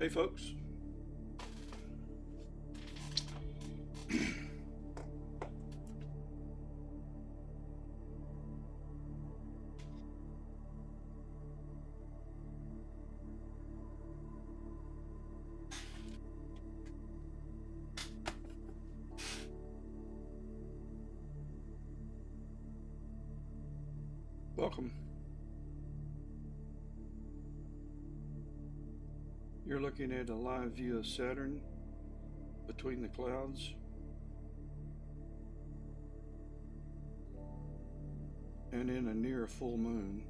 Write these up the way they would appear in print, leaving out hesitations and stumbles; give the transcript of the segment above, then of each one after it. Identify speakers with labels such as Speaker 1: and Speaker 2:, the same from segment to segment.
Speaker 1: Hey folks, welcome. You're looking at a live view of Saturn between the clouds and in a near full moon.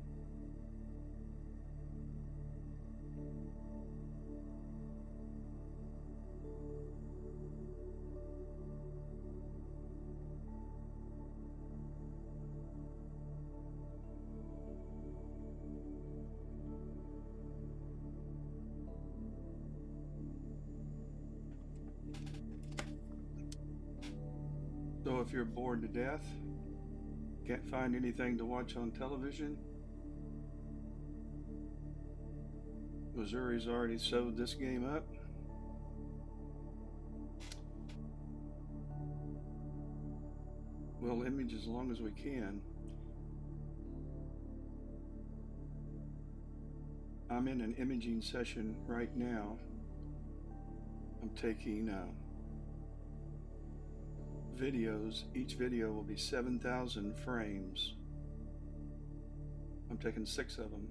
Speaker 1: So if you're bored to death, can't find anything to watch on television, Missouri's already sewed this game up. We'll image as long as we can. I'm in an imaging session right now. I'm taking videos. Each video will be 7,000 frames. I'm taking 6 of them.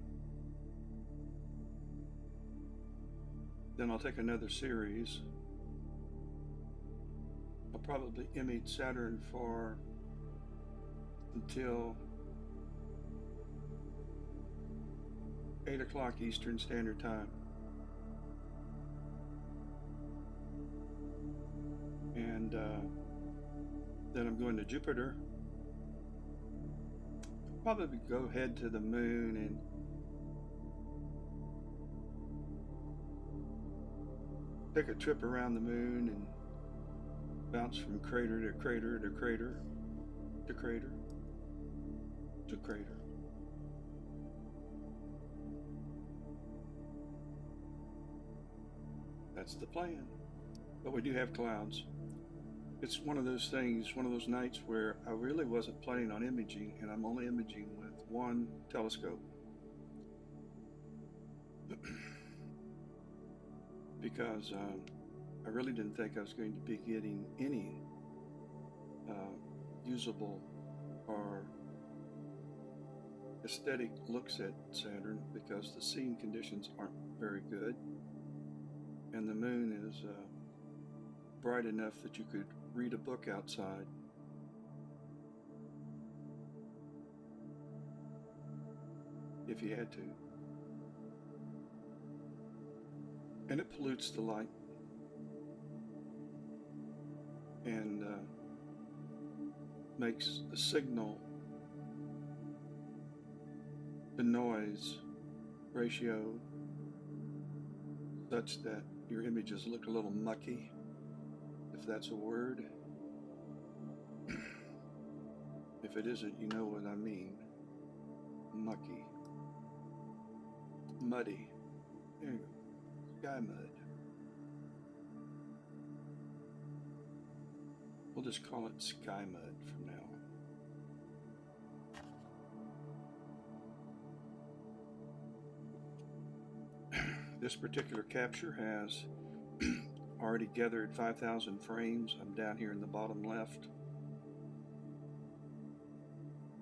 Speaker 1: Then I'll take another series. I'll probably image Saturn for until 8 o'clock Eastern Standard Time. And then I'm going to Jupiter. Probably go head to the moon and take a trip around the moon and bounce from crater to crater to crater to crater to crater. That's the plan. But we do have clouds. It's one of those things, one of those nights where I really wasn't planning on imaging, and I'm only imaging with one telescope. Because I really didn't think I was going to be getting any usable or aesthetic looks at Saturn, because the scene conditions aren't very good, and the moon is bright enough that you could read a book outside. If you had to. And it pollutes the light. And makes the signal to noise ratio such that your images look a little mucky, if that's a word. If it isn't, you know what I mean. Mucky. Muddy. There you go. Sky mud. We'll just call it sky mud from now on. This particular capture has already gathered 5,000 frames. I'm down here in the bottom left.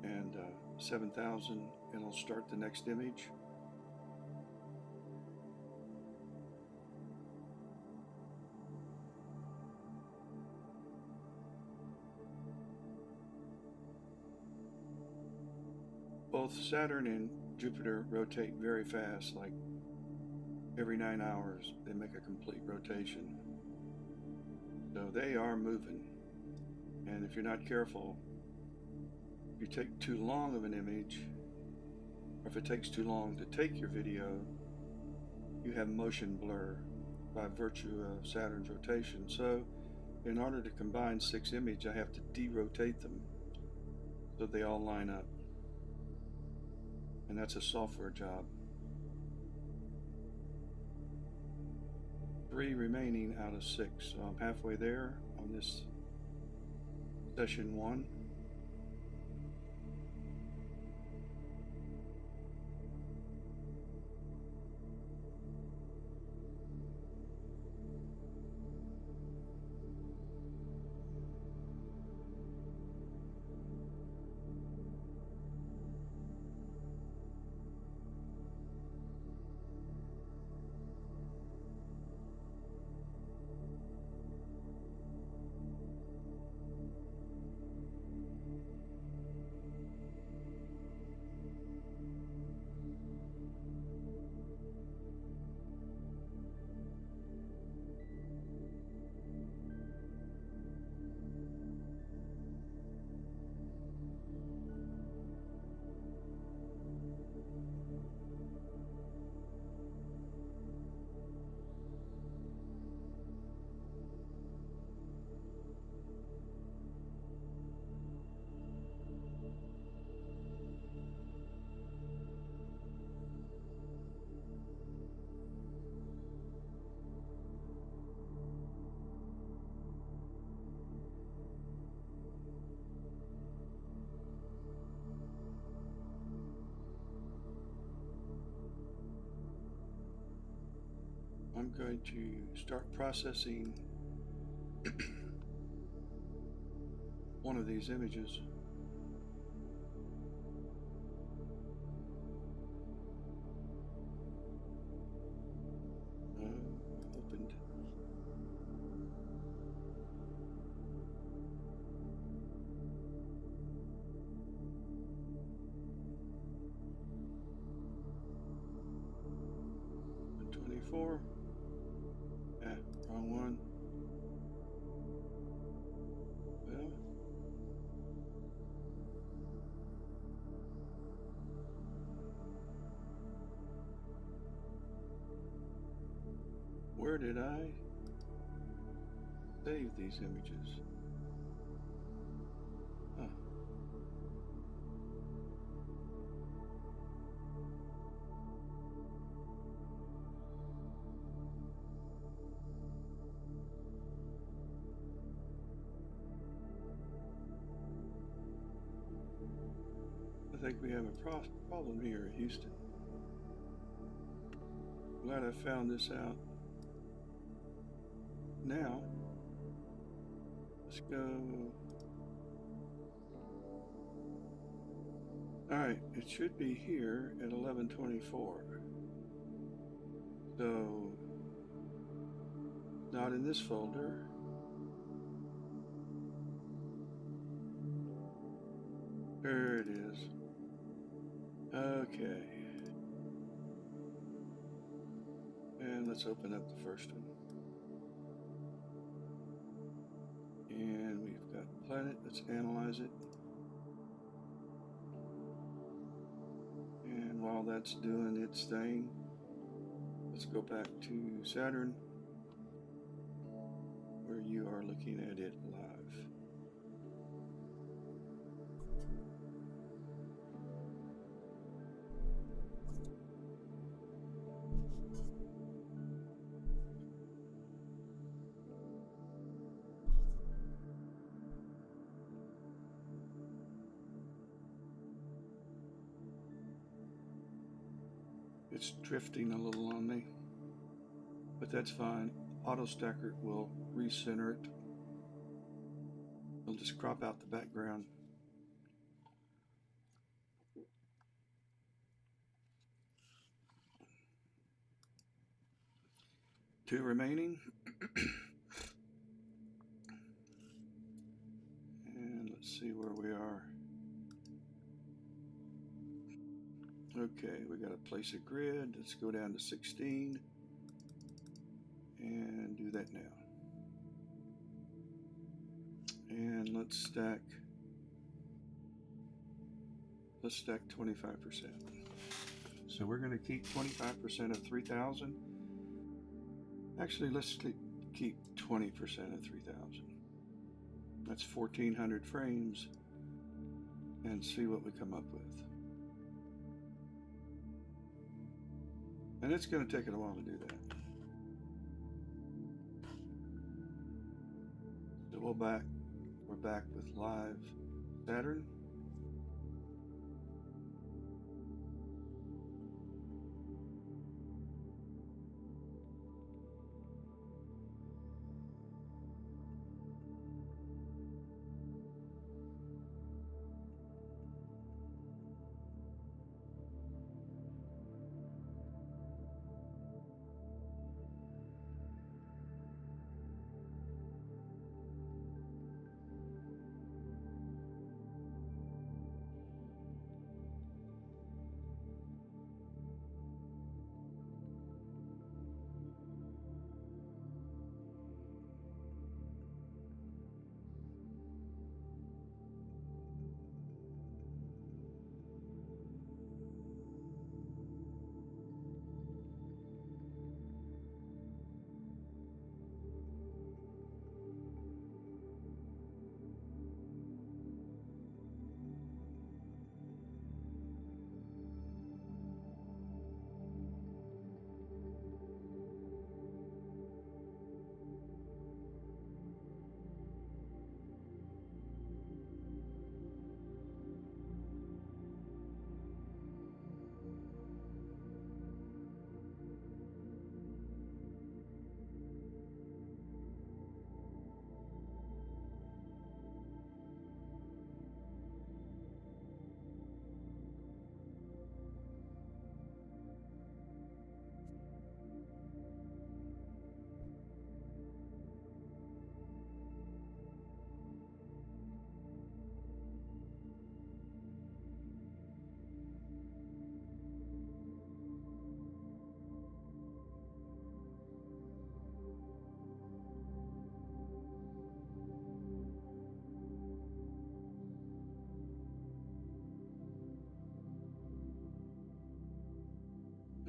Speaker 1: And 7,000, and I'll start the next image. Both Saturn and Jupiter rotate very fast, like every 9 hours they make a complete rotation. So they are moving. And if you're not careful, if you take too long of an image, or if it takes too long to take your video, you have motion blur by virtue of Saturn's rotation. So in order to combine 6 images, I have to derotate them so they all line up. And that's a software job. 3 remaining out of 6. So I'm halfway there on this session 1. I'm going to start processing one of these images. Opened. And 24. Wrong one. Well, where did I save these images? Huh. I think we have a problem here in Houston. Glad I found this out. Now, let's go. Alright, it should be here at 11:24. So, not in this folder. There it is. Okay. And let's open up the first one. And we've got planet. Let's analyze it. And while that's doing its thing, let's go back to Saturn, where you are looking at it live. It's drifting a little on me, but that's fine. Auto Stacker will recenter it. It'll just crop out the background. Two remaining. And let's see where we are. Okay, we got to place a grid. Let's go down to 16 and do that now. And let's stack 25%. So we're going to keep 25% of 3,000. Actually, let's keep 20% of 3,000. That's 1,400 frames, and see what we come up with. And it's going to take it a while to do that. So we're back with live Saturn.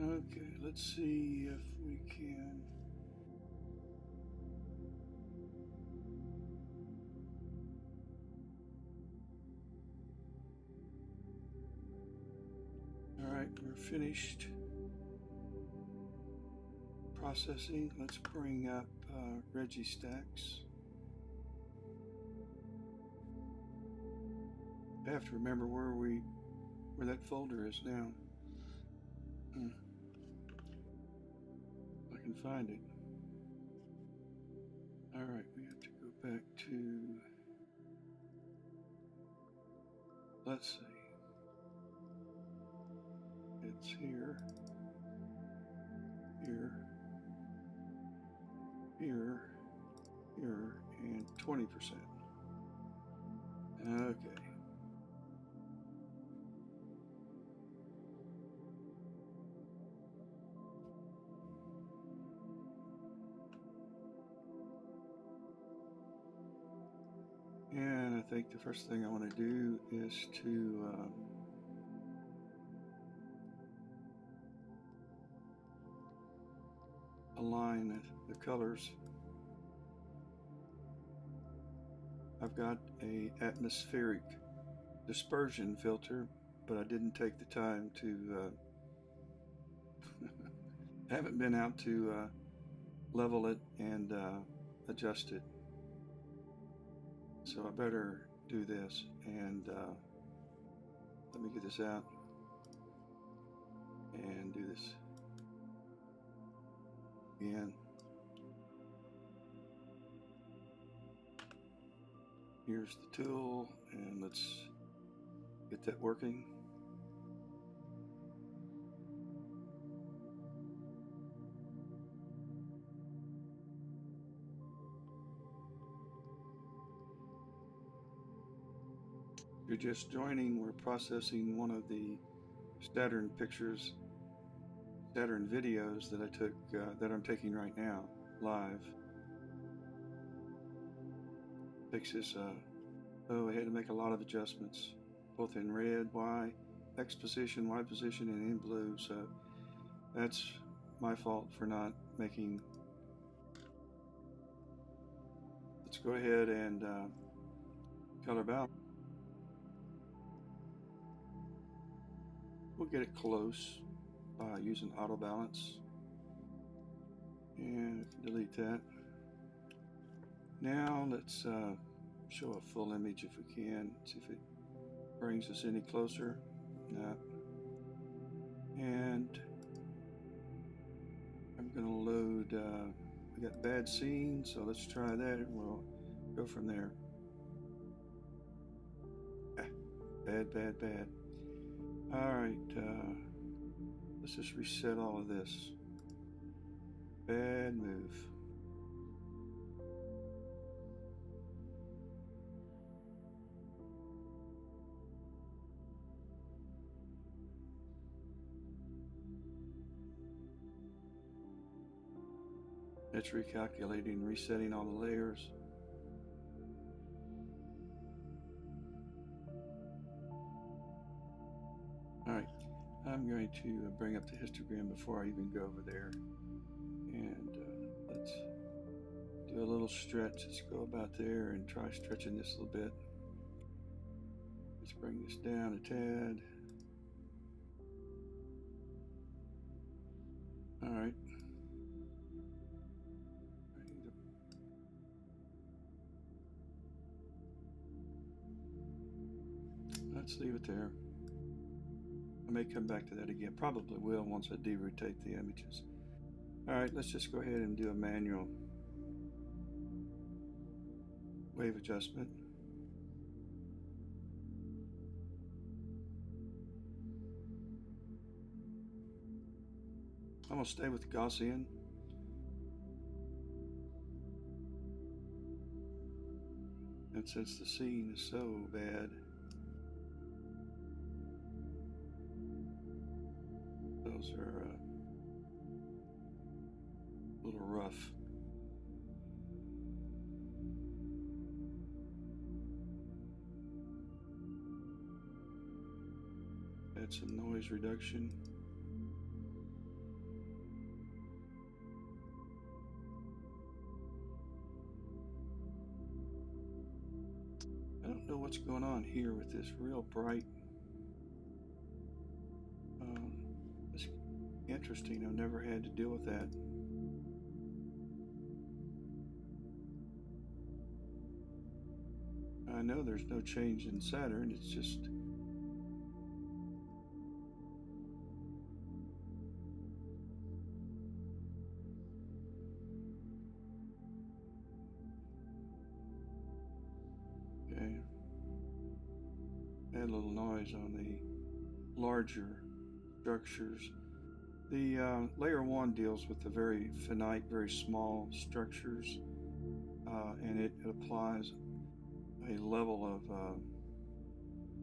Speaker 1: Okay, let's see if we can. All right, we're finished processing. Let's bring up Reggie Stacks. I have to remember where that folder is now. I can find it. All right, we have to go back to, let's see, it's here, here, here, here, and 20%. Okay. And I think the first thing I want to do is to align the colors. I've got a atmospheric dispersion filter, but I didn't take the time to haven't been out to level it and adjust it. So I better do this, and let me get this out and do this again. Here's the tool, and let's get that working. If you're just joining, we're processing one of the Saturn pictures, Saturn videos that I took, that I'm taking right now, live. Takes this, I had to make a lot of adjustments, both in red, Y, X position, Y position, and in blue, so that's my fault for not making. Let's go ahead and color balance. We'll get it close by using auto balance, and delete that. Now let's show a full image if we can. See if it brings us any closer. No. And I'm going to load, we got bad scene, so let's try that and we'll go from there. Bad, bad, bad. Alright, let's just reset all of this. Bad move. It's recalculating, resetting all the layers. Alright, I'm going to bring up the histogram before I even go over there. And let's do a little stretch. Let's go about there and try stretching this a little bit. Let's bring this down a tad. Alright. Let's leave it there. I may come back to that again. Probably will once I derotate the images. Alright, let's just go ahead and do a manual wave adjustment. I'm going to stay with the Gaussian. And since the scene is so bad, those are a little rough. Add some noise reduction. I don't know what's going on here with this real bright. It's interesting. I've never had to deal with that. I know there's no change in Saturn. It's just okay. Add a little noise on the larger structures. The layer 1 deals with the very finite, very small structures, and it applies a level of,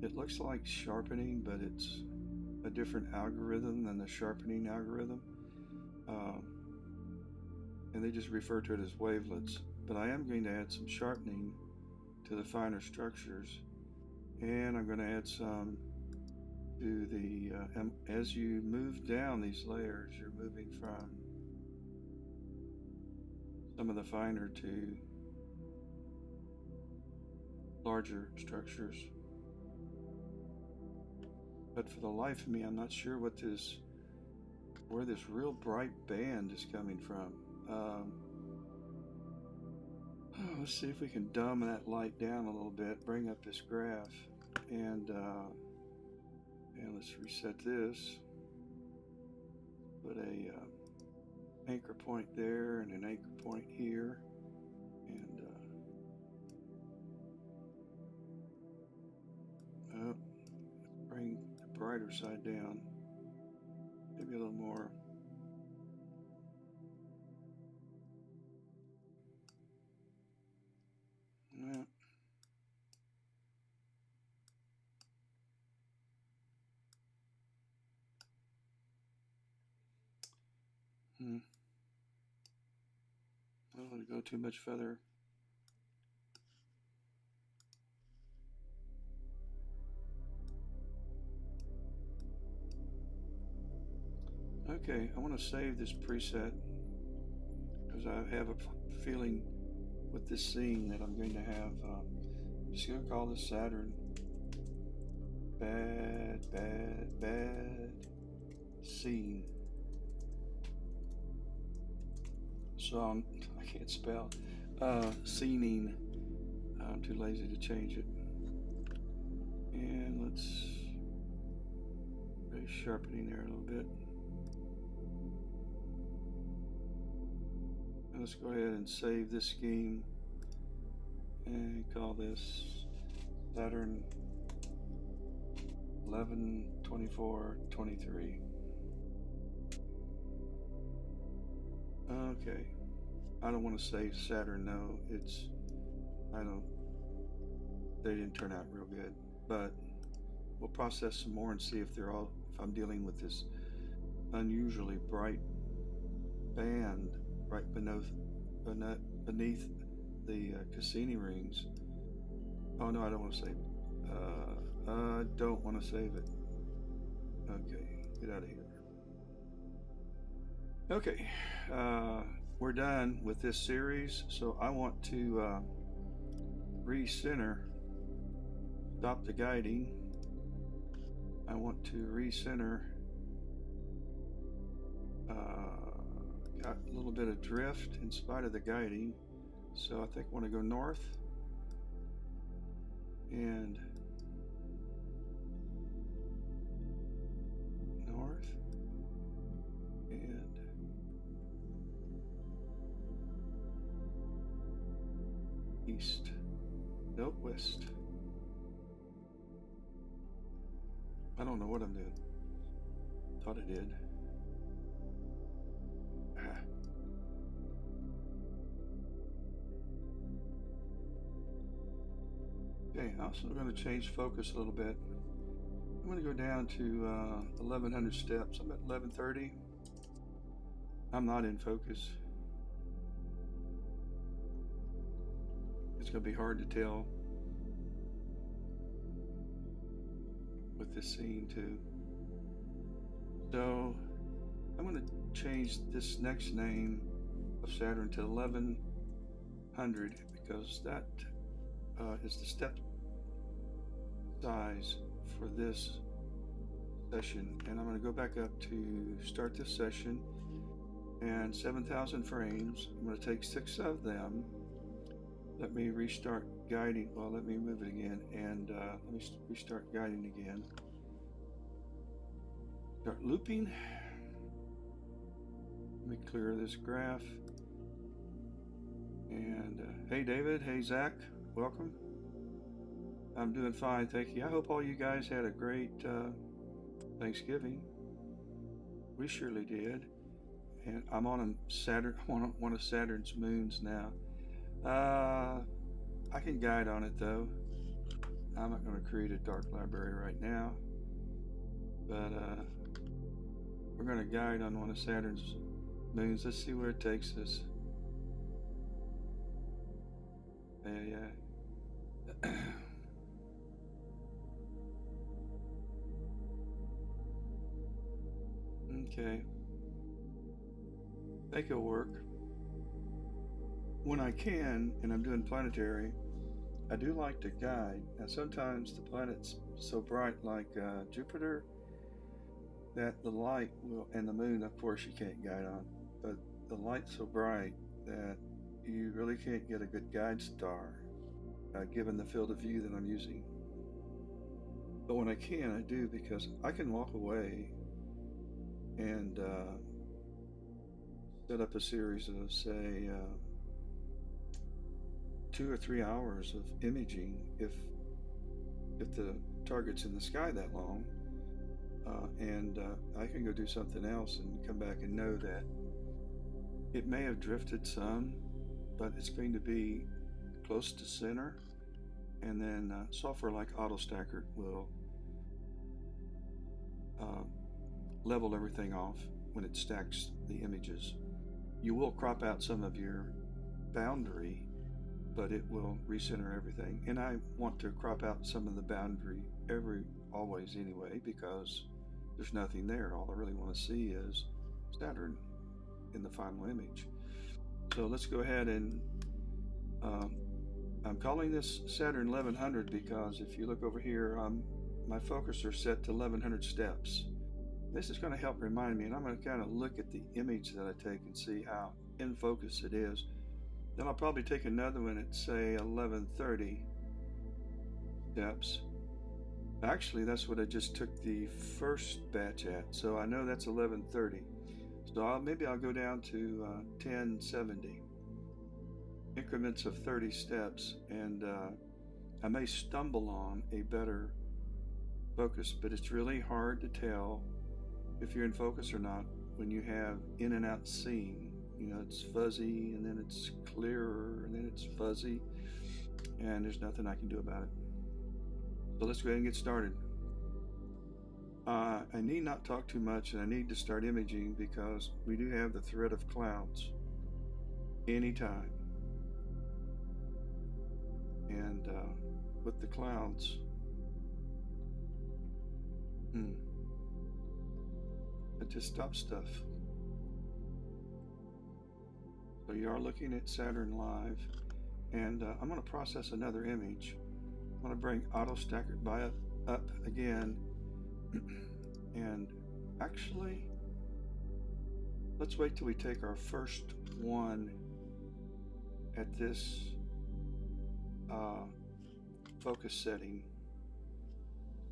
Speaker 1: it looks like sharpening, but it's a different algorithm than the sharpening algorithm. And they just refer to it as wavelets. But I am going to add some sharpening to the finer structures, and I'm going to add some to the, as you move down these layers, you're moving from some of the finer to larger structures. But for the life of me, I'm not sure what where this real bright band is coming from. Let's see if we can dumb that light down a little bit, bring up this graph, and let's reset this. Put a anchor point there and an anchor point here, and bring the brighter side down, maybe a little more. Yeah. I don't want to go too much further. Okay, I want to save this preset because I have a feeling with this scene that I'm going to have, I'm just going to call this Saturn. Bad, bad, bad scene. So I can't spell, scening. I'm too lazy to change it. And let's try sharpening there a little bit. And let's go ahead and save this scheme and call this Saturn 11, 24, 23. Okay. I don't want to say Saturn, no. They didn't turn out real good. But we'll process some more and see if I'm dealing with this unusually bright band right beneath the Cassini rings. Oh no, I don't want to save it. I don't want to save it. Okay, get out of here. Okay, we're done with this series, so I want to recenter, stop the guiding. I want to recenter. Got a little bit of drift in spite of the guiding, so I think I want to go north and north and east. Nope, west. I don't know what I'm doing. Thought I did. Okay, I'm also going to change focus a little bit. I'm going to go down to 1100 steps. I'm at 1130. I'm not in focus. It's going to be hard to tell with this scene too. So I'm going to change this next name of Saturn to 1100 because that is the step size for this session. And I'm going to go back up to start this session and 7,000 frames. I'm going to take 6 of them. Let me restart guiding. Well, let me move it again and let me restart guiding again. Start looping. Let me clear this graph. And hey David, hey Zach, welcome. I'm doing fine, thank you. I hope all you guys had a great Thanksgiving. We surely did. And I'm on a Saturn, one of Saturn's moons now. I can guide on it though. I'm not going to create a dark library right now, but we're going to guide on one of Saturn's moons. Let's see where it takes us. Yeah. Okay. I think it'll work. When I can, and I'm doing planetary, I do like to guide. Now sometimes the planet's so bright like Jupiter that the light will, and the moon of course you can't guide on, but the light's so bright that you really can't get a good guide star given the field of view that I'm using. But when I can, I do, because I can walk away and set up a series of say 2 or 3 hours of imaging if the target's in the sky that long, and I can go do something else and come back and know that it may have drifted some, but it's going to be close to center, and then software like AutoStacker will level everything off when it stacks the images. You will crop out some of your boundary, but it will recenter everything. And I want to crop out some of the boundary always anyway, because there's nothing there. All I really want to see is Saturn in the final image. So let's go ahead and I'm calling this Saturn 1100 because if you look over here, my focuser set to 1100 steps. This is going to help remind me, and I'm going to kind of look at the image that I take and see how in focus it is. Then I'll probably take another one at say 11:30 steps. Actually, that's what I just took the first batch at, so I know that's 11:30. So maybe I'll go down to 10:70 increments of 30 steps, and I may stumble on a better focus, but it's really hard to tell if you're in focus or not when you have in and out seeing. You know, it's fuzzy and then it's clearer and then it's fuzzy, and there's nothing I can do about it. So let's go ahead and get started. I need not talk too much, and I need to start imaging because we do have the threat of clouds anytime. And with the clouds, it just stops stuff. So you are looking at Saturn live, and I'm going to process another image. I'm going to bring auto stacker by up again, and actually, let's wait till we take our first one at this focus setting.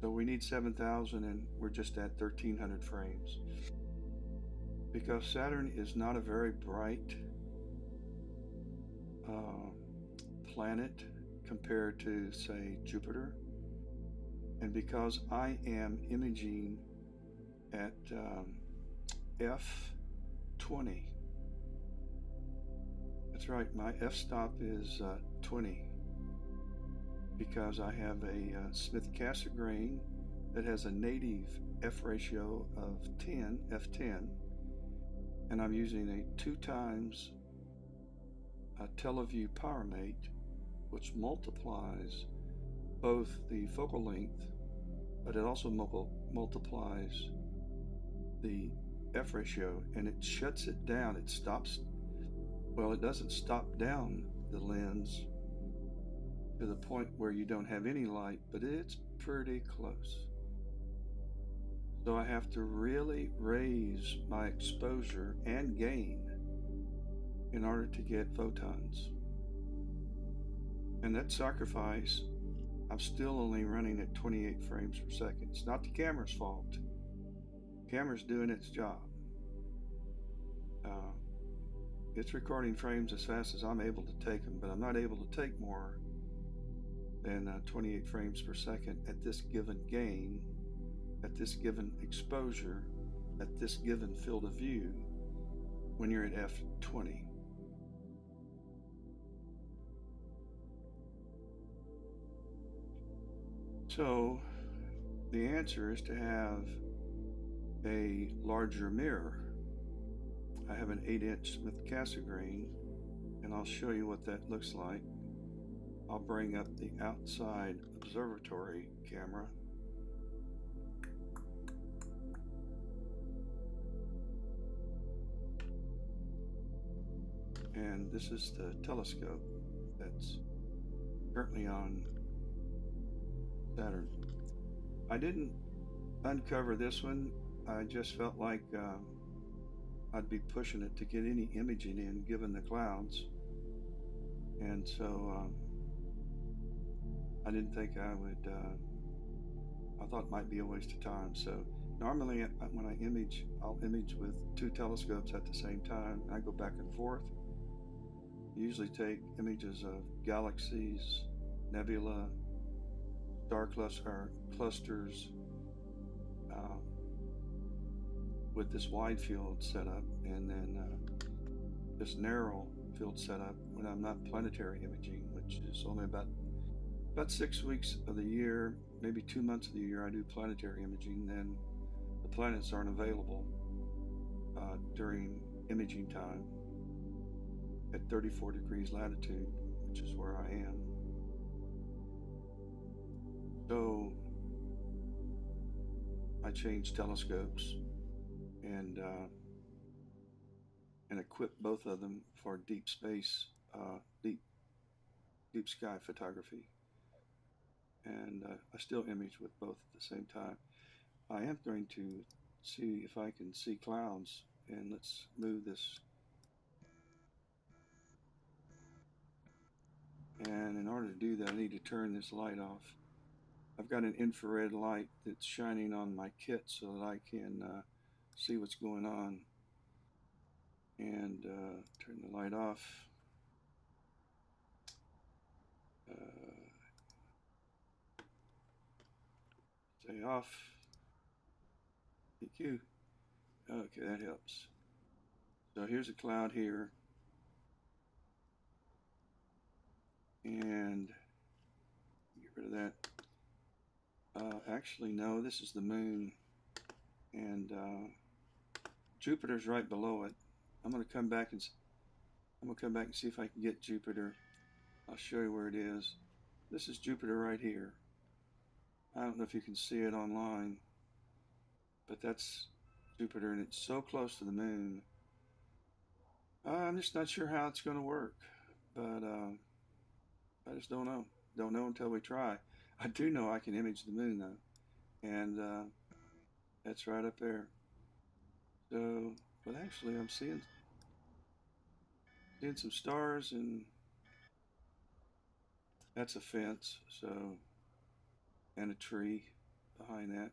Speaker 1: So we need 7,000 and we're just at 1,300 frames. Because Saturn is not a very bright planet compared to, say, Jupiter. And because I am imaging at f20, that's right, my f-stop is 20, because I have a Smith-Cassegrain that has a native f ratio of 10, f10, and I'm using a 2 times Teleview PowerMate, which multiplies both the focal length, but it also multiplies the f ratio, and it shuts it down. It stops, well, it doesn't stop down the lens to the point where you don't have any light, but it's pretty close. So I have to really raise my exposure and gain in order to get photons. And that sacrifice, I'm still only running at 28 frames per second. It's not the camera's fault. The camera's doing its job. It's recording frames as fast as I'm able to take them, but I'm not able to take more than 28 frames per second at this given gain, at this given exposure, at this given field of view when you're at f20. So the answer is to have a larger mirror. I have an 8-inch Smith-Cassegrain, and I'll show you what that looks like. I'll bring up the outside observatory camera. And this is the telescope that's currently on Saturn. I didn't uncover this one. I just felt like I'd be pushing it to get any imaging in given the clouds. And so I didn't think I would, I thought it might be a waste of time. So normally when I image, I'll image with 2 telescopes at the same time. I go back and forth. I usually take images of galaxies, nebula, star clusters with this wide field setup, and then this narrow field setup when I'm not planetary imaging, which is only about 6 weeks of the year, maybe 2 months of the year I do planetary imaging. Then the planets aren't available during imaging time at 34 degrees latitude, which is where I am. So I changed telescopes and equip both of them for deep space, deep sky photography. And I still image with both at the same time. I am going to see if I can see clouds, and let's move this in order to do that, I need to turn this light off. I've got an infrared light that's shining on my kit so that I can see what's going on. And turn the light off. Stay off. Thank you. Okay, that helps. So here's a cloud here. And get rid of that. Actually, no, this is the moon. And Jupiter's right below it. I'm going to come back and see if I can get Jupiter. I'll show you where it is. This is Jupiter right here. I don't know if you can see it online, but that's Jupiter, and it's so close to the moon. I'm just not sure how it's going to work, but I just don't know. Don't know until we try. I do know I can image the moon though, and that's right up there. So, but actually, I'm seeing some stars, and that's a fence. So, and a tree behind that.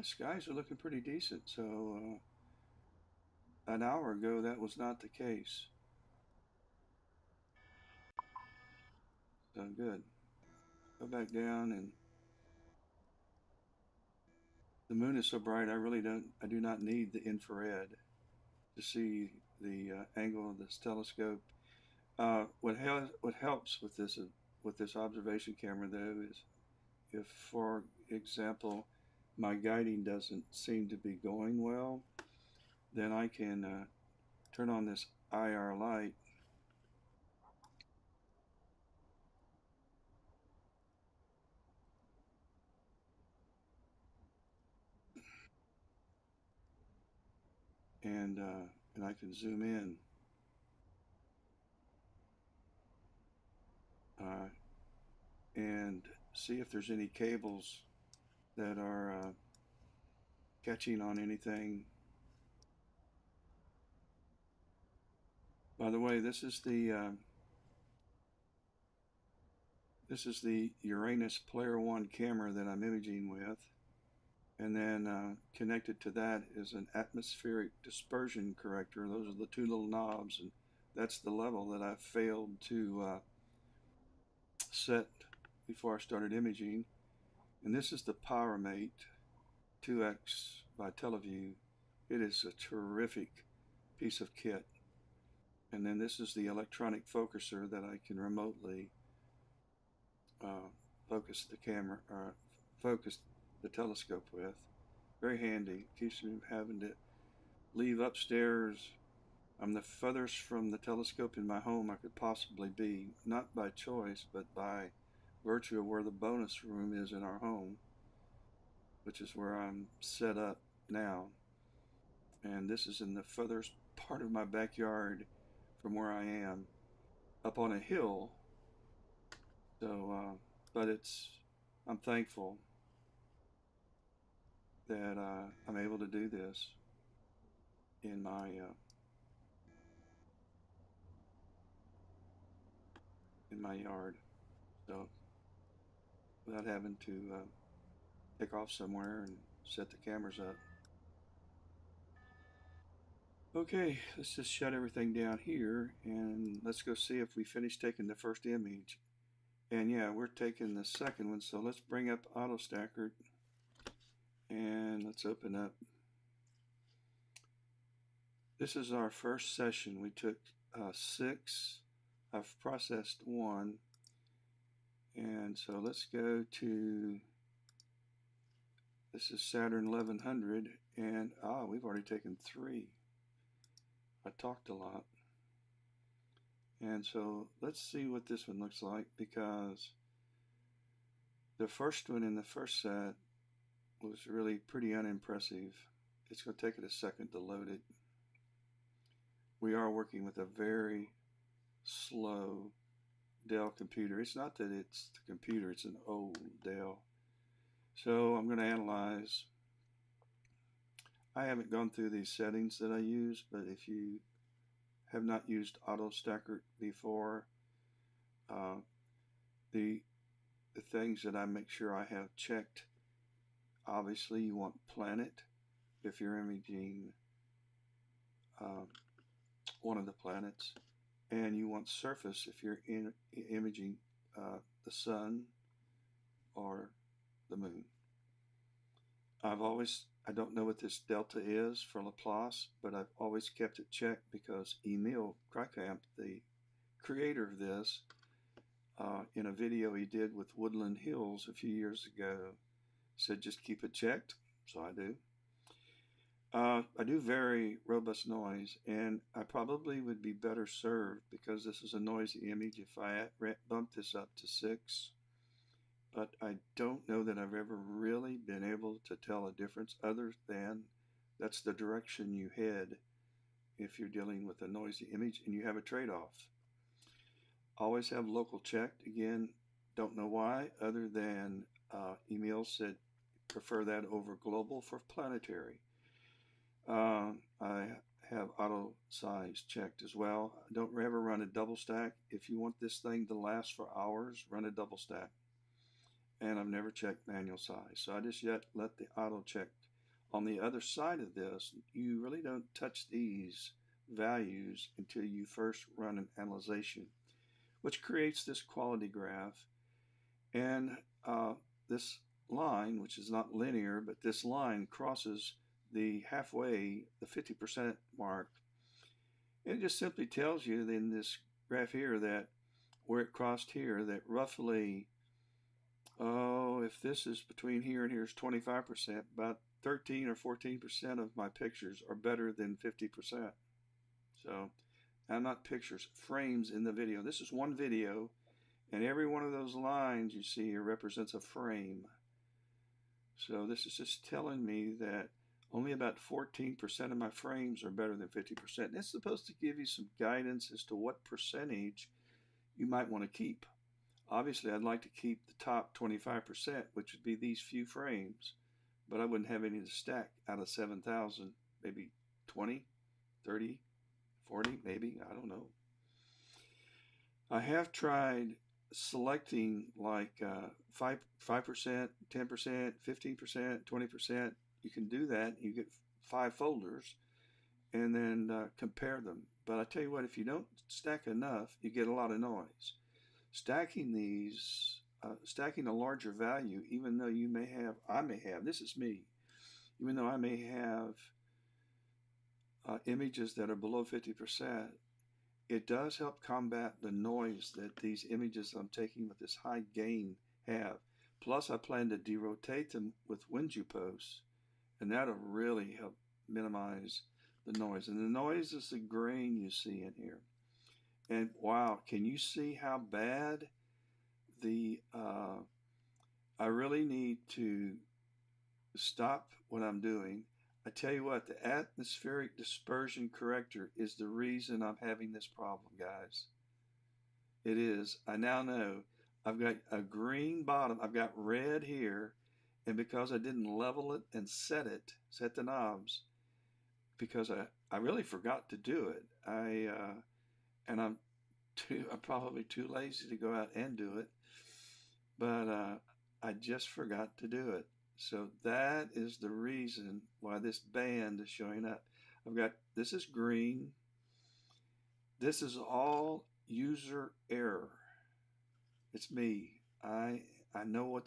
Speaker 1: Skies are looking pretty decent. So, an hour ago, that was not the case. So good. Go back down, and the moon is so bright. I do not need the infrared to see the angle of this telescope. What helps with this observation camera though is if, for example, my guiding doesn't seem to be going well, then I can turn on this IR light. And I can zoom in. Uh, and see if there's any cables that are catching on anything. By the way, this is the Uranus Player One camera that I'm imaging with, and then connected to that is an atmospheric dispersion corrector. Those are the two little knobs, and that's the level that I failed to set before I started imaging. And this is the PowerMate 2X by Teleview. It is a terrific piece of kit. And then this is the electronic focuser that I can remotely focus the camera or focus the telescope with. Very handy. Keeps me from having to leave upstairs. I'm the furthest from the telescope in my home I could possibly be, not by choice, but by virtue of where the bonus room is in our home, which is where I'm set up now. And this is in the furthest part of my backyard from where I am, up on a hill. So, but I'm thankful that I'm able to do this in my yard. So, without having to take off somewhere and set the cameras up. Okay, let's just shut everything down here and let's go see if we finish taking the first image. And yeah, we're taking the second one, so let's bring up AutoStacker and let's open up. This is our first session. We took 6. I've processed 1. And so let's go to, this is Saturn 1100, and we've already taken 3. I talked a lot. And so let's see what this one looks like, because the first one in the first set was really pretty unimpressive. It's going to take it a second to load it. We are working with a very slow Dell computer. It's not that it's the computer, it's an old Dell. So I'm going to analyze. I haven't gone through these settings that I use, but if you have not used Auto Stacker before, uh, the the things that I make sure I have checked, obviously you want planet if you're imaging um, one of the planets, and you want surface if you're imaging the sun or the moon. I don't know what this delta is for Laplace, but I've always kept it checked because Emil Kreikamp, the creator of this, in a video he did with Woodland Hills a few years ago, said just keep it checked. So I do. I do very robust noise, and I probably would be better served because this is a noisy image if I bump this up to 6. But I don't know that I've ever really been able to tell a difference other than that's the direction you head if you're dealing with a noisy image and you have a trade-off. Always have local checked. Again, don't know why other than Emil said prefer that over global for planetary. I have auto size checked as well. Don't ever run a double stack. If you want this thing to last for hours, run a double stack. And I've never checked manual size. So I just yet let the auto check. On the other side of this, you really don't touch these values until you first run an analyzation, which creates this quality graph. And this line, which is not linear, but this line crosses the halfway, the 50% mark. And it just simply tells you in this graph here that where it crossed here, that roughly, if this is between here and here is 25%, about 13 or 14% of my pictures are better than 50%. So, I'm not pictures, frames in the video. This is one video, and every one of those lines you see here represents a frame. So this is just telling me that only about 14% of my frames are better than 50%. And it's supposed to give you some guidance as to what percentage you might want to keep. Obviously, I'd like to keep the top 25%, which would be these few frames, but I wouldn't have any to stack out of 7,000, maybe 20, 30, 40, maybe, I don't know. I have tried selecting like 5%, 10%, 15%, 20%. You can do that. You get 5 folders and then compare them. But I tell you what, if you don't stack enough, you get a lot of noise. Stacking these, stacking a larger value, even though I may have, this is me, even though I may have images that are below 50%, it does help combat the noise that these images I'm taking with this high gain have. Plus, I plan to derotate them with Winju posts, and that'll really help minimize the noise. And the noise is the grain you see in here. And wow, can you see how bad I really need to stop what I'm doing. I tell you what, the atmospheric dispersion corrector is the reason I'm having this problem, guys. It is. I now know I've got a green bottom. I've got red here. And because I didn't level it and set the knobs, because I really forgot to do it. I'm probably too lazy to go out and do it. But I just forgot to do it. So that is the reason why this band is showing up. This is green. This is all user error. It's me. I know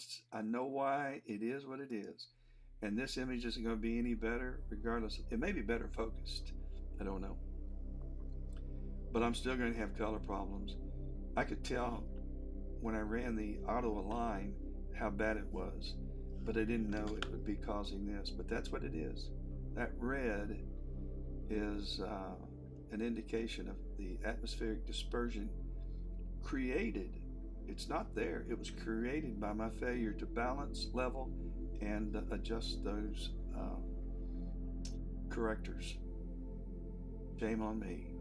Speaker 1: why it is what it is. And this image isn't going to be any better regardless. It may be better focused. I don't know. But I'm still going to have color problems. I could tell when I ran the auto align how bad it was, but I didn't know it would be causing this. But that's what it is. That red is an indication of the atmospheric dispersion created. It's not there. It was created by my failure to balance, level, and adjust those correctors. Shame on me.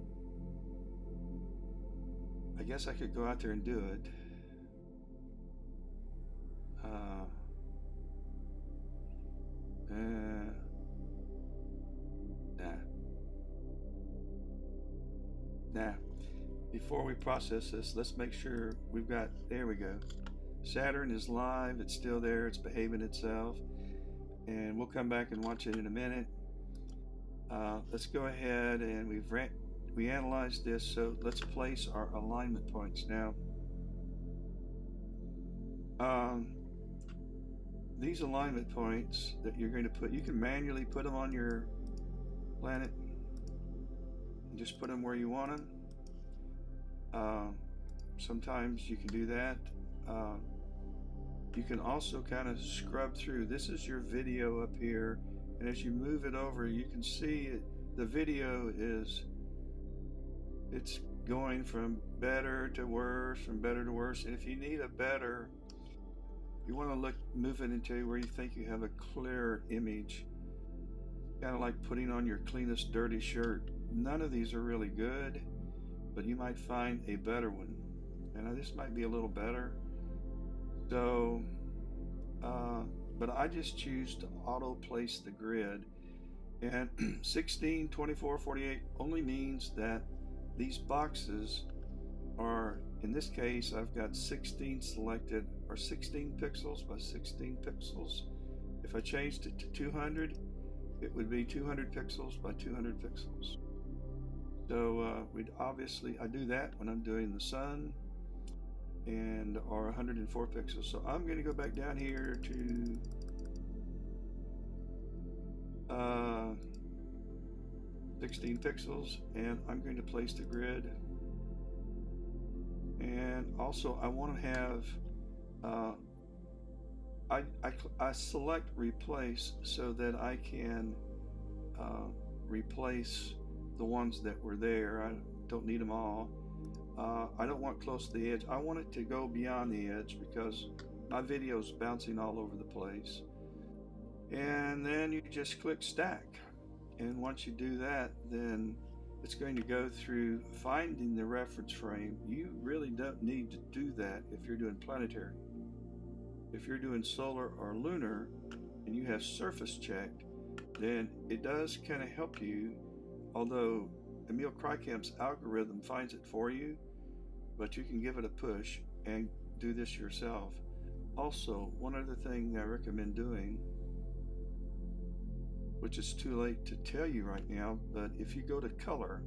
Speaker 1: I guess I could go out there and do it. Now, before we process this, let's make sure we've got, there we go. Saturn is live, it's still there, it's behaving itself, and we'll come back and watch it in a minute. Let's go ahead and we analyzed this, so let's place our alignment points. Now, these alignment points that you're going to put, you can manually put them on your planet and just put them where you want them. Sometimes you can do that. You can also kind of scrub through. This is your video up here, and as you move it over, you can see the video it's going from better to worse, from better to worse. And if you need a better, you want to move it into where you think you have a clear image, kind of like putting on your cleanest dirty shirt. None of these are really good, but you might find a better one, and this might be a little better. So but I just choose to auto place the grid, and 16, 24, 48 only means that these boxes are, in this case I've got 16 selected, or 16 pixels by 16 pixels. If I changed it to 200, it would be 200 pixels by 200 pixels. So I do that when I'm doing the sun, and are 104 pixels. So I'm going to go back down here to 16 pixels, and I'm going to place the grid. And also I want to have I select replace so that I can replace the ones that were there. I don't need them all. I don't want close to the edge. I want it to go beyond the edge because my video is bouncing all over the place. And then you just click stack. And once you do that, then it's going to go through finding the reference frame. You really don't need to do that if you're doing planetary. If you're doing solar or lunar and you have surface checked, then it does kind of help you, although Emil Krykamp's algorithm finds it for you, but you can give it a push and do this yourself. Also, one other thing I recommend doing, which is too late to tell you right now, but if you go to color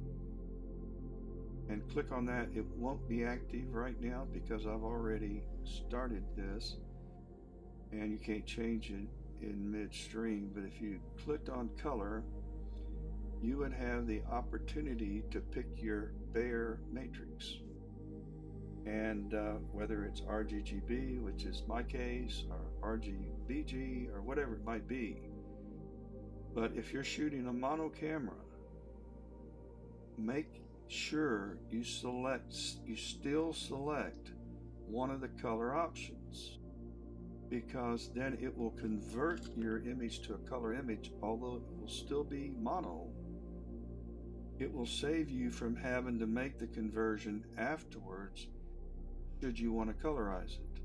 Speaker 1: and click on that, it won't be active right now because I've already started this and you can't change it in midstream. But if you clicked on color, you would have the opportunity to pick your Bayer matrix, and whether it's RGGB, which is my case, or RGBG, or whatever it might be. But if you're shooting a mono camera, make sure you still select one of the color options, because then it will convert your image to a color image. Although it will still be mono, it will save you from having to make the conversion afterwards should you want to colorize it.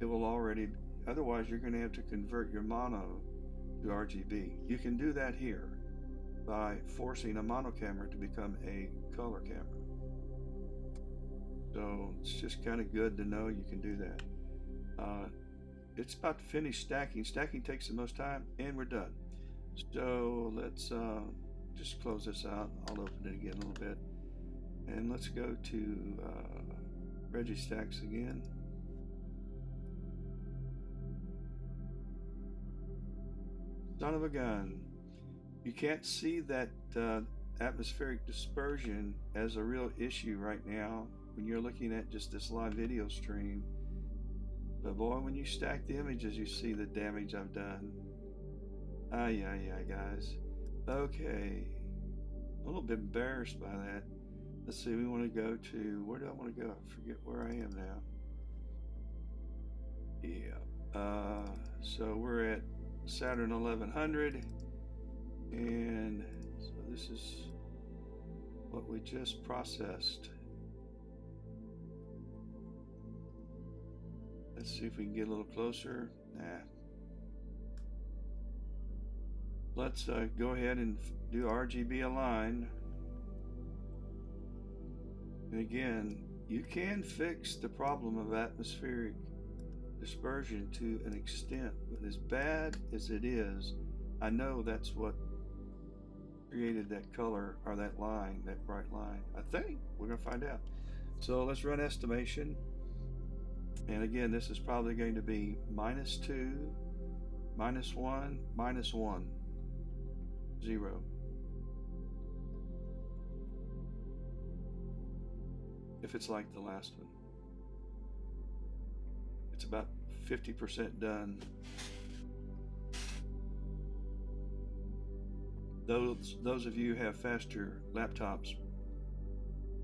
Speaker 1: It will already, otherwise you're going to have to convert your mono to RGB. You can do that here by forcing a mono camera to become a color camera. So it's just kind of good to know you can do that. It's about to finish stacking. Stacking takes the most time, and we're done. So let's just close this out. I'll open it again a little bit, and let's go to Registacks again. Son of a gun. You can't see that atmospheric dispersion as a real issue right now when you're looking at just this live video stream. But boy, when you stack the images, you see the damage I've done. Yeah, guys. Okay. A little bit embarrassed by that. Let's see, we want to go to, where do I want to go? I forget where I am now. Yeah. So we're at Saturn 1100, and so this is what we just processed. Let's see if we can get a little closer. Nah. Let's go ahead and do RGB align. And again, you can fix the problem of atmospheric dispersion to an extent, but as bad as it is, I know that's what created that color or that line, that bright line. I think we're going to find out. So let's run estimation. And again, this is probably going to be -2, -1, -1, 0. If it's like the last one, it's about 50% done. Those of you who have faster laptops,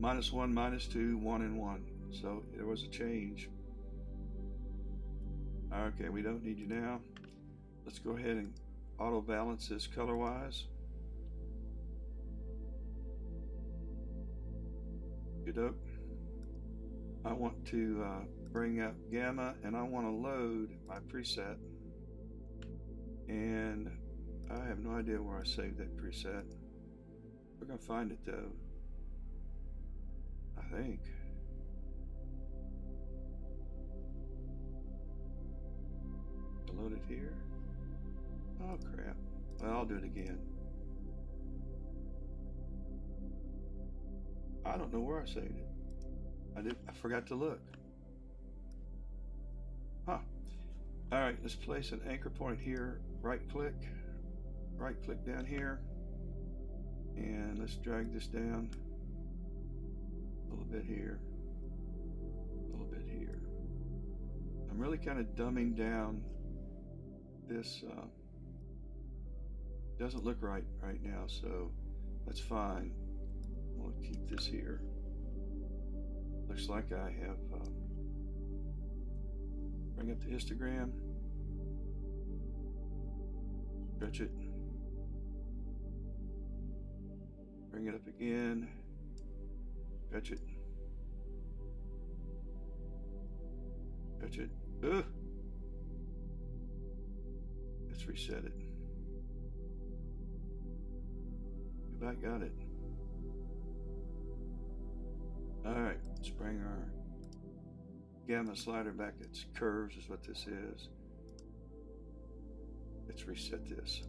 Speaker 1: -1, -2, 1 and 1. So there was a change. Okay, we don't need you now. Let's go ahead and auto balance this color wise. Good dope. I want to bring up gamma, and I want to load my preset, and I have no idea where I saved that preset. We're gonna find it though, I think. Load it here. Oh crap. Well, I'll do it again. I don't know where I saved it. I forgot to look. Huh. Alright, let's place an anchor point here. Right click down here, and let's drag this down a little bit here, a little bit here. I'm really kind of dumbing down this. Doesn't look right now, so that's fine. We'll keep this here. Looks like I have bring up the histogram, stretch it, bring it up again, stretch it, stretch it. Ugh. Let's reset it. I got it. Alright, let's bring our gamma slider back. Its curves is what this is. Let's reset this.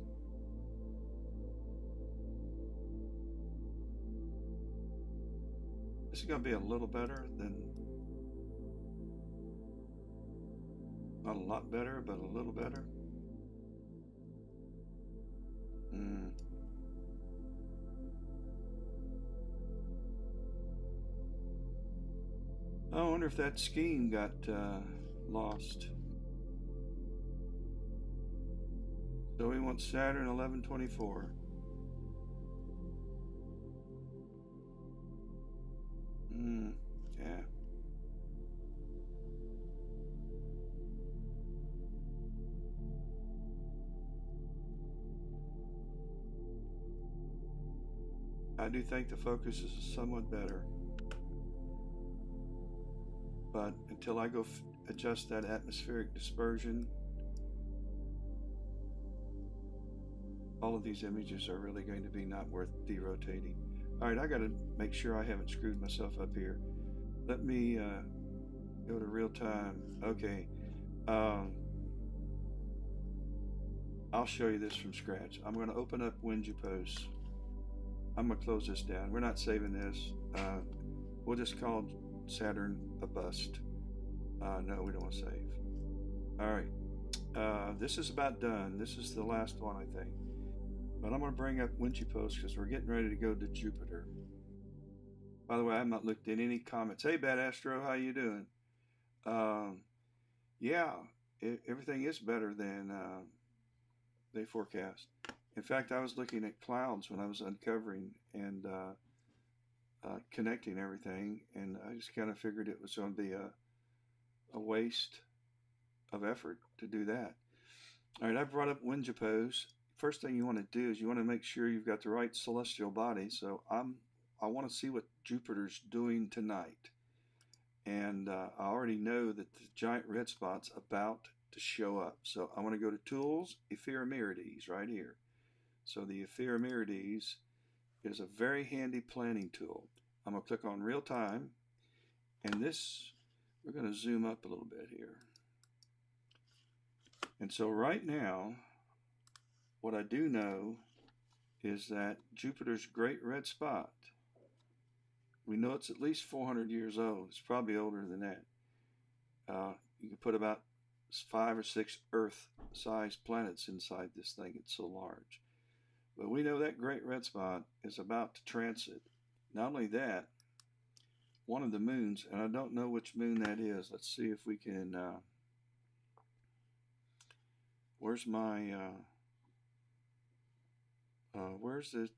Speaker 1: This is going to be a little better than, not a lot better, but a little better. I wonder if that scheme got lost. So we want Saturn 1124. Yeah. I do think the focus is somewhat better. But until I go adjust that atmospheric dispersion, all of these images are really going to be not worth derotating. Alright, I got to make sure I haven't screwed myself up here. Let me go to real time. Okay. I'll show you this from scratch. I'm going to open up WinJuPost. I'm going to close this down. We're not saving this. We'll just call Saturn a bust. No, we don't want to save. Alright. This is about done. This is the last one, I think. But I'm going to bring up WinJuPost because we're getting ready to go to Jupiter. By the way, I have not looked at any comments. Hey, Bad Astro, how you doing? Yeah, everything is better than they forecast. In fact, I was looking at clouds when I was uncovering and connecting everything, and I just kind of figured it was going to be a waste of effort to do that. All right, I brought up WinJuPost. First thing you want to do is you want to make sure you've got the right celestial body. So I want to see what Jupiter's doing tonight, and I already know that the giant red spot's about to show up. So I want to go to Tools, Ephemerades, right here. So the Ephemerades is a very handy planning tool. I'm going to click on real time, and this, we're going to zoom up a little bit here. And so right now, what I do know is that Jupiter's Great Red Spot, we know it's at least 400 years old. It's probably older than that. You can put about 5 or 6 Earth-sized planets inside this thing. It's so large. But we know that Great Red Spot is about to transit. Not only that, one of the moons, and I don't know which moon that is. Let's see if we can. Where's my? Where's this?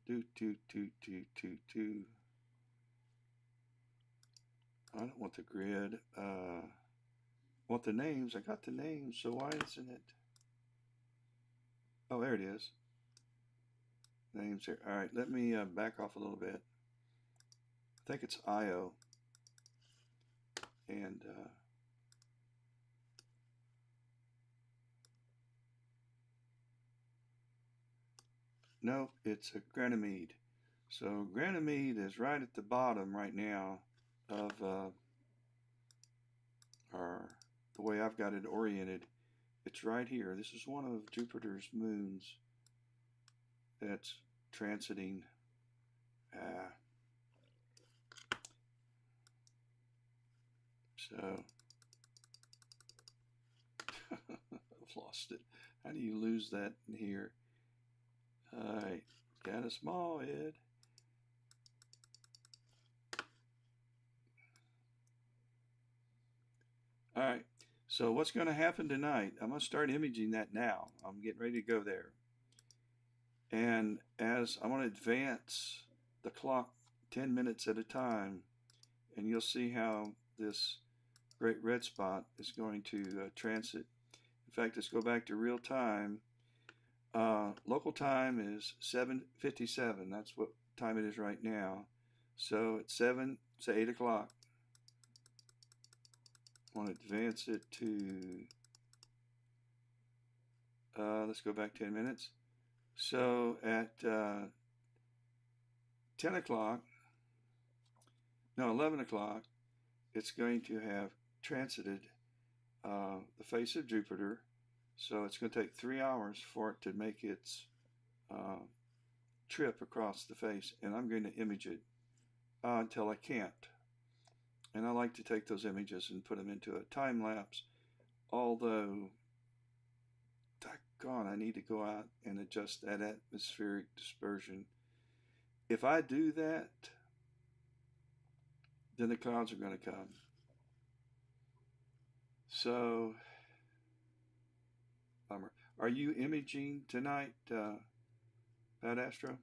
Speaker 1: I don't want the grid. I want the names. I got the names. So why isn't it? Oh, there it is. Names here. All right, let me back off a little bit. I think it's Io. And no, it's a Ganymede. So Ganymede is right at the bottom right now of the way I've got it oriented. It's right here. This is one of Jupiter's moons that's transiting. So I've lost it. How do you lose that in here? All right, kind of small, Ed. All right, so what's going to happen tonight? I'm going to start imaging that now. I'm getting ready to go there. And as I'm going to advance the clock 10 minutes at a time, and you'll see how this Great Red Spot is going to transit. In fact, let's go back to real time. Local time is 7:57. That's what time it is right now. So at 7, say 8 o'clock. I want to advance it to, let's go back 10 minutes. So at 10 o'clock, no, 11 o'clock, it's going to have transited the face of Jupiter. So it's going to take 3 hours for it to make its trip across the face, and I'm going to image it until I can't. And I like to take those images and put them into a time lapse, although, doggone, I need to go out and adjust that atmospheric dispersion. If I do that, then the clouds are going to come. So, bummer. Are you imaging tonight, Pat Astro?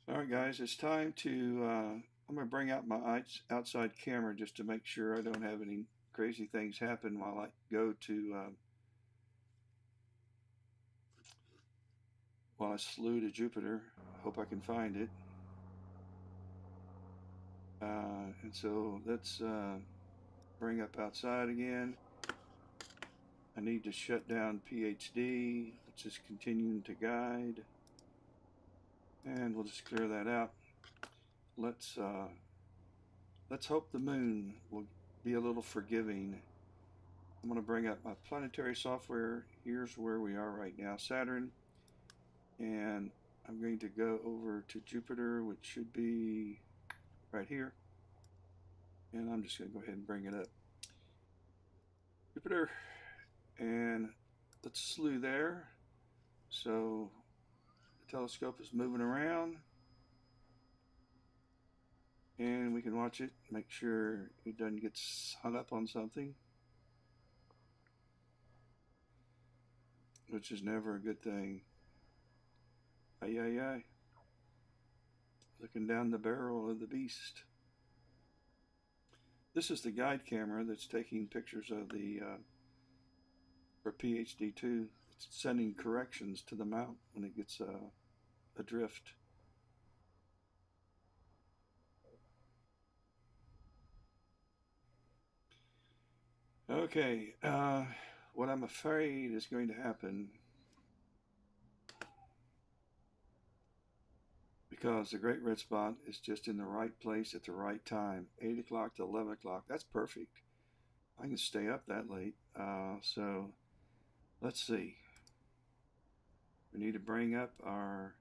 Speaker 1: All right, guys, it's time to, I'm going to bring out my outside camera just to make sure I don't have any crazy things happen while I go to, while I slew to Jupiter. I hope I can find it. And so let's bring up outside again. I need to shut down PhD. Let's just continue to guide. And we'll just clear that out. Let's hope the moon will be a little forgiving. I'm going to bring up my planetary software. Here's where we are right now, Saturn. And I'm going to go over to Jupiter, which should be right here. And I'm just going to go ahead and bring it up. Jupiter. And let's slew there. So the telescope is moving around. And we can watch it, make sure it doesn't get hung up on something, which is never a good thing. Aye, aye, aye. Looking down the barrel of the beast. This is the guide camera that's taking pictures of the, for PhD2. It's sending corrections to the mount when it gets adrift. Okay, what I'm afraid is going to happen, because the great red spot is just in the right place at the right time, 8 o'clock to 11 o'clock. That's perfect. I can stay up that late. So let's see. We need to bring up our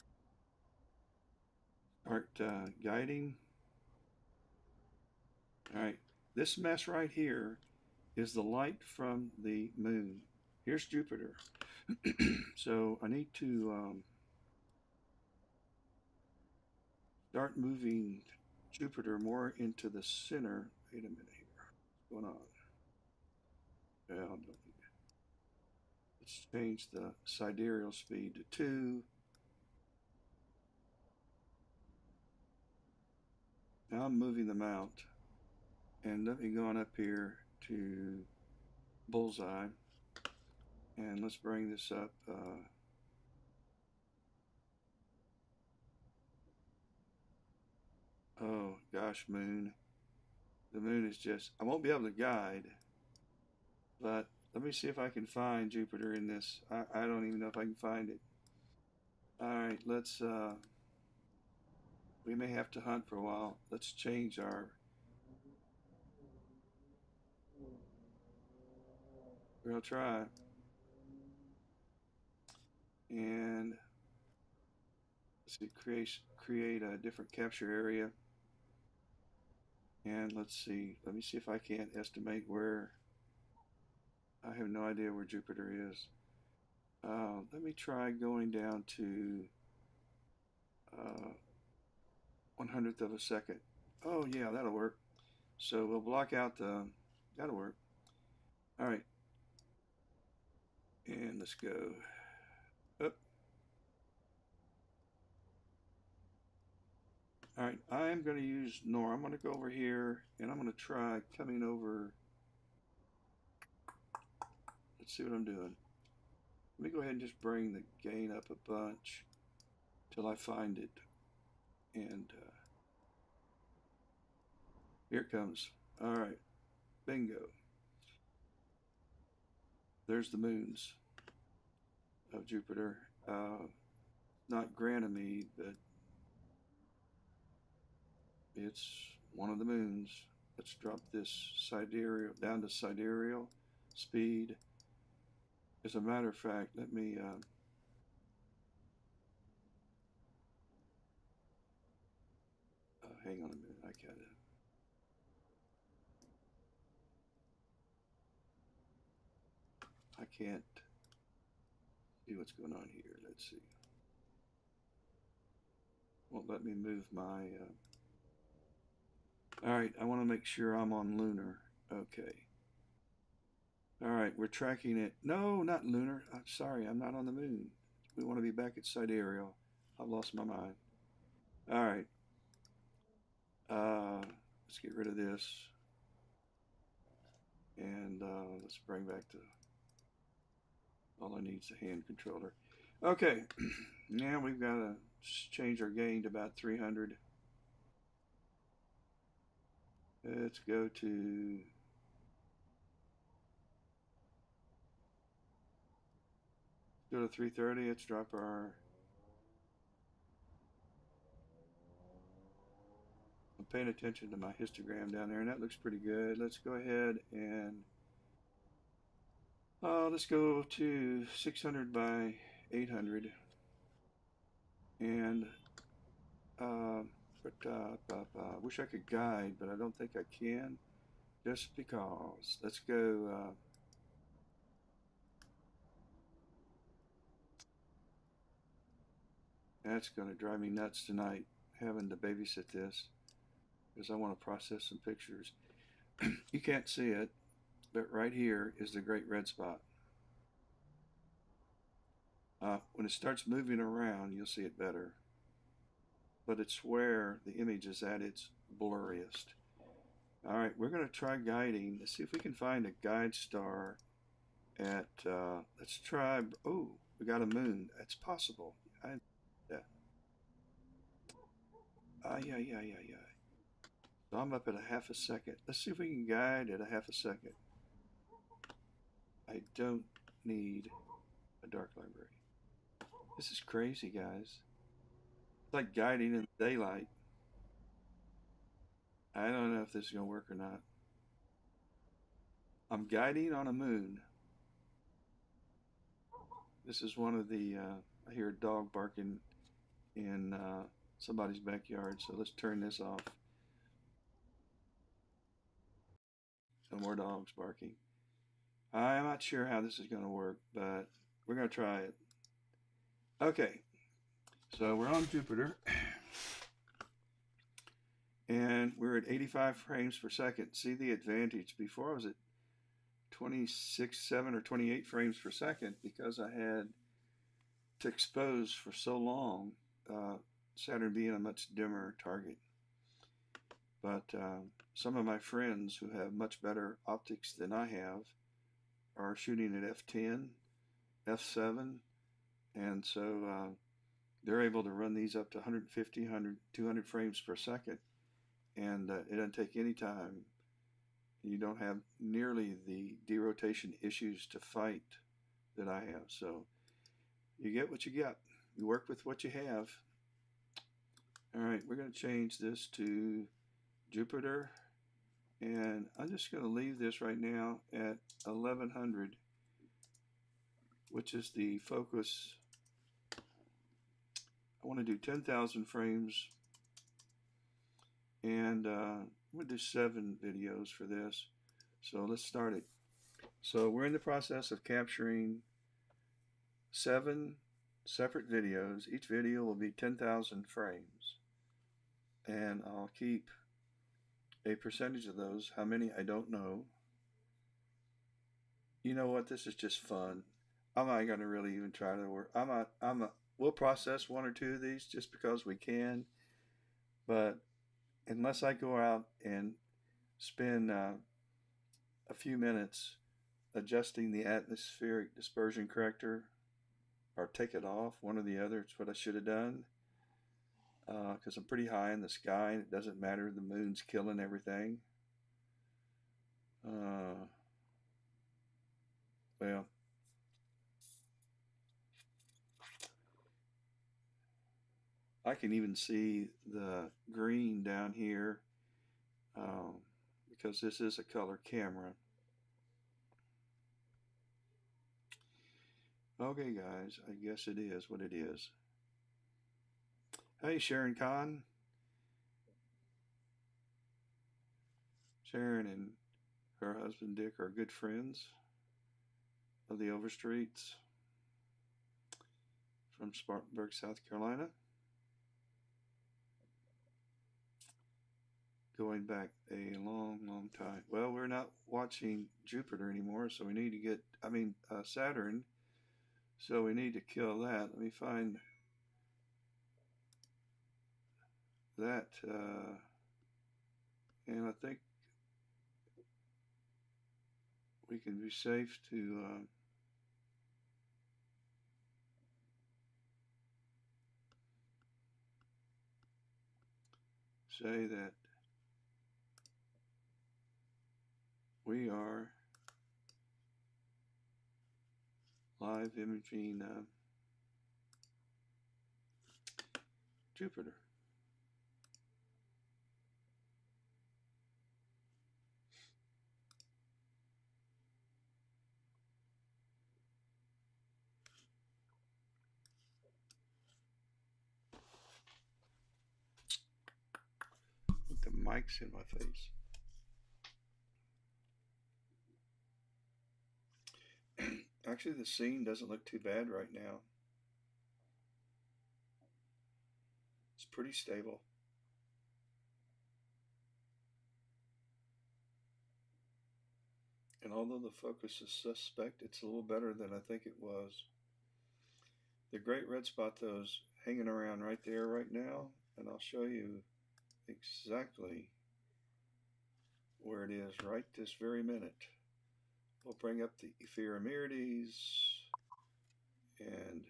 Speaker 1: start guiding. All right, this mess right here is the light from the moon. Here's Jupiter. So I need to start moving Jupiter more into the center. Wait a minute here. What's going on? Well, don't need that. Let's change the sidereal speed to 2. Now I'm moving them out. And let me go on up here to bullseye. And let's bring this up. Oh, gosh, moon. The moon is just, I won't be able to guide, but let me see if I can find Jupiter in this. I don't even know if I can find it. All right, we may have to hunt for a while. Let's change we'll try. And let's see, create a different capture area. And let's see, let me see if I can't estimate where, I have no idea where Jupiter is. Let me try going down to 1/100th of a second. Oh yeah, that'll work. So we'll block out that'll work. All right, and let's go up. All right, I'm going to use Nor. I'm going to go over here and I'm going to try coming over. Let's see what I'm doing. Let me go ahead and just bring the gain up a bunch till I find it. And here it comes. All right, bingo. There's the moons of Jupiter. Not Ganymede, but it's one of the moons. Let's drop this sidereal down to sidereal speed. As a matter of fact, let me hang on a minute. I can't see what's going on here. Let's see. Won't let me move my. All right, I want to make sure I'm on lunar. Okay. All right, we're tracking it. No, not lunar. I'm sorry, I'm not on the moon. We want to be back at sidereal. I've lost my mind. All right. Let's get rid of this. And let's bring back the. All I need is a hand controller. Okay. Now we've got to change our gain to about 300. Let's go to. Go to 330. Let's drop our. I'm paying attention to my histogram down there, and that looks pretty good. Let's go ahead and let's go to 600 by 800, and I wish I could guide, but I don't think I can, just because. Let's go. That's going to drive me nuts tonight, having to babysit this, because I want to process some pictures. You can't see it, but right here is the great red spot. When it starts moving around, you'll see it better. But it's where the image is at its blurriest. All right, we're going to try guiding. Let's see if we can find a guide star at, let's try, oh, we got a moon. That's possible. Yeah. Yeah. So I'm up at a half a second. Let's see if we can guide at a half a second. I don't need a dark library. This is crazy, guys. like guiding in the daylight. I don't know if this is going to work or not. I'm guiding on a moon. This is one of the, I hear a dog barking in somebody's backyard, so let's turn this off. No more dogs barking. I'm not sure how this is going to work, but we're going to try it. Okay, so we're on Jupiter, and we're at 85 frames per second. See the advantage. Before I was at 26, 7, or 28 frames per second because I had to expose for so long, Saturn being a much dimmer target. But some of my friends who have much better optics than I have are shooting at f10, f7, and so they're able to run these up to 150, 100, 200 frames per second, and it doesn't take any time. You don't have nearly the derotation issues to fight that I have. So you get what you get. You work with what you have. All right, we're going to change this to Jupiter, and I'm just going to leave this right now at 1100, which is the focus. I want to do 10,000 frames, and we'll do 7 videos for this. So let's start it. So we're in the process of capturing 7 separate videos. Each video will be 10,000 frames, and I'll keep a percentage of those. How many, I don't know. You know what? This is just fun. I'm not going to really even try to work. We'll process 1 or 2 of these just because we can, but unless I go out and spend a few minutes adjusting the atmospheric dispersion corrector or take it off, one or the other, it's what I should have done, because I'm pretty high in the sky and it doesn't matter. The moon's killing everything. Well, I can even see the green down here, because this is a color camera. Okay, guys, I guess it is what it is. Hey, Sharon Khan. Sharon and her husband Dick are good friends of the Overstreets from Spartanburg, South Carolina. Going back a long, long time. Well, we're not watching Jupiter anymore, so we need to get, Saturn, so we need to kill that. Let me find that, and I think we can be safe to say that we are live imaging Jupiter. With the mic's in my face. Actually, the scene doesn't look too bad right now. It's pretty stable. And although the focus is suspect, it's a little better than I think it was. The great red spot, though, is hanging around right there right now, and I'll show you exactly where it is right this very minute. We'll bring up the Ephemerades and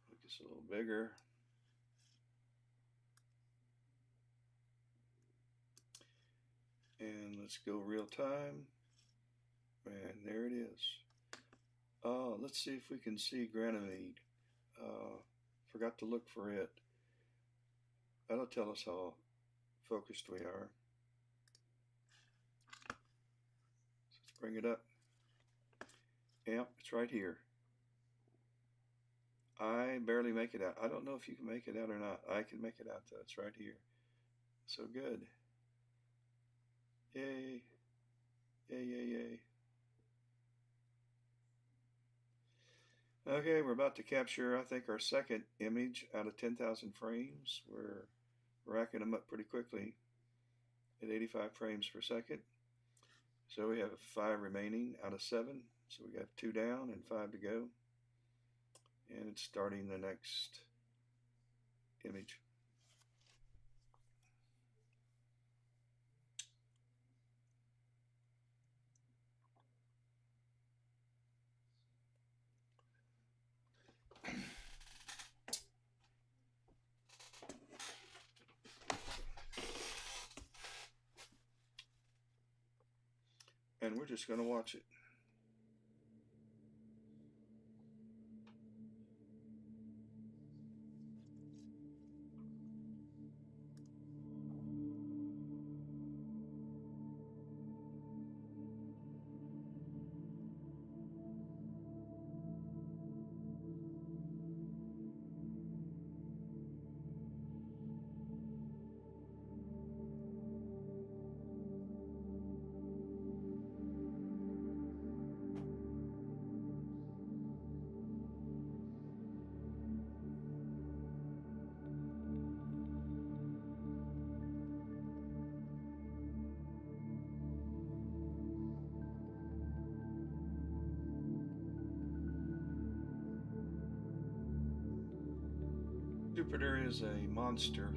Speaker 1: make this a little bigger. And let's go real time. And there it is. Let's see if we can see Ganymede. Forgot to look for it. That'll tell us how focused we are. Let's bring it up. Yeah, it's right here. I barely make it out. I don't know if you can make it out or not. I can make it out though. It's right here. So good. Yay. Yay, yay, yay. Okay, we're about to capture, I think, our second image out of 10,000 frames. We're racking them up pretty quickly at 85 frames per second. So we have 5 remaining out of 7. So we got 2 down and 5 to go. And it's starting the next image. And we're just going to watch it. Jupiter is a monster,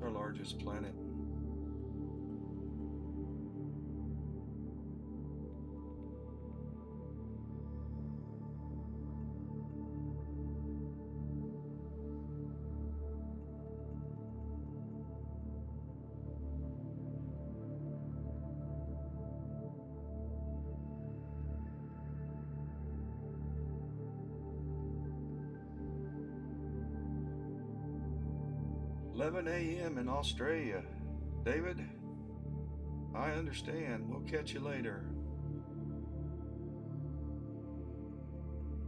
Speaker 1: our largest planet. "11 a.m. in Australia. David, I understand. We'll catch you later.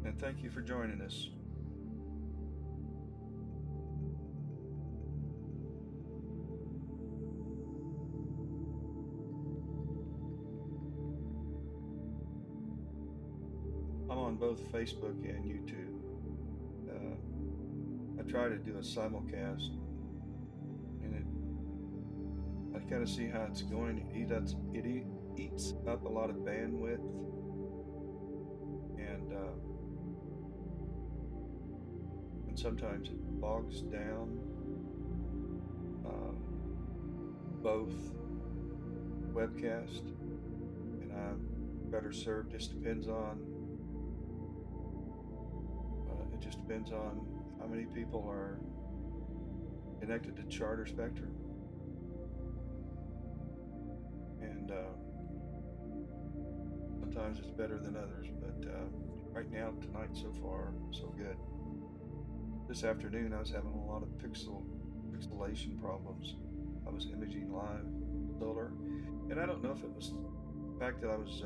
Speaker 1: And thank you for joining us." I'm on both Facebook and YouTube. I try to do a simulcast, and I kind of see how it's going. It eats up a lot of bandwidth, and sometimes it bogs down both webcast, and I'm better served. It just depends on how many people are connected to Charter Spectrum, and sometimes it's better than others. But right now, tonight, so far, so good. This afternoon, I was having a lot of pixelation problems. I was imaging live solar, and I don't know if it was the fact that I was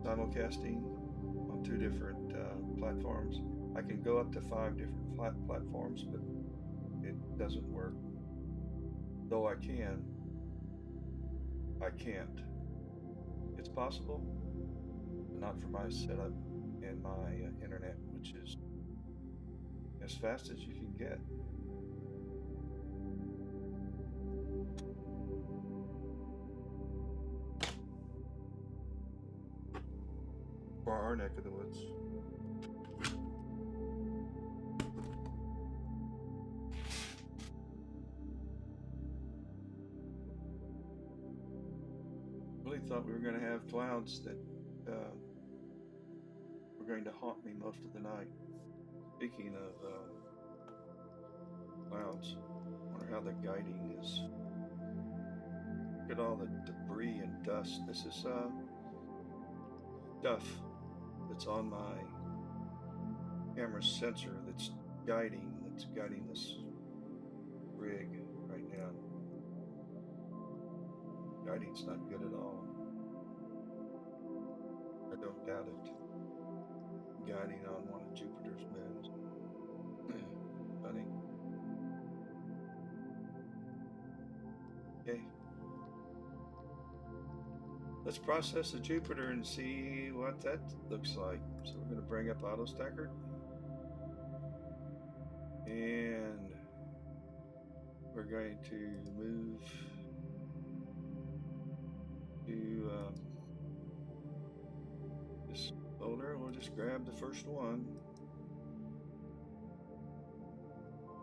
Speaker 1: simulcasting on 2 different platforms. I can go up to 5 different platforms, but it doesn't work. Though I can't. It's possible, but not for my setup and my internet, which is as fast as you can get. For our neck of the woods. Really thought we were going to have clouds that were going to haunt me most of the night. Speaking of clouds, I wonder how the guiding is. Look at all the debris and dust. This is stuff that's on my camera sensor that's guiding this rig right now. Guiding's not good at all. I don't doubt it. Guiding on one of Jupiter's moons. Funny. Okay. Let's process the Jupiter and see what that looks like. So we're going to bring up AutoStacker. And we're going to move to this folder. We'll just grab the first one.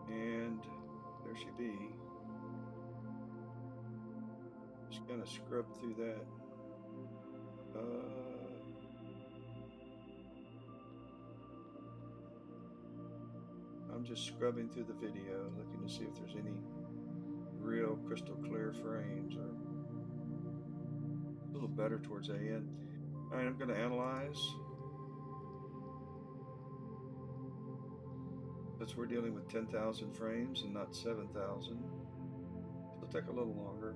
Speaker 1: And there she be. Just kind of scrub through that. I'm just scrubbing through the video, looking to see if there's any real crystal clear frames, or a little better towards the end. All right, I'm going to analyze. Since we're dealing with 10,000 frames and not 7,000, it'll take a little longer.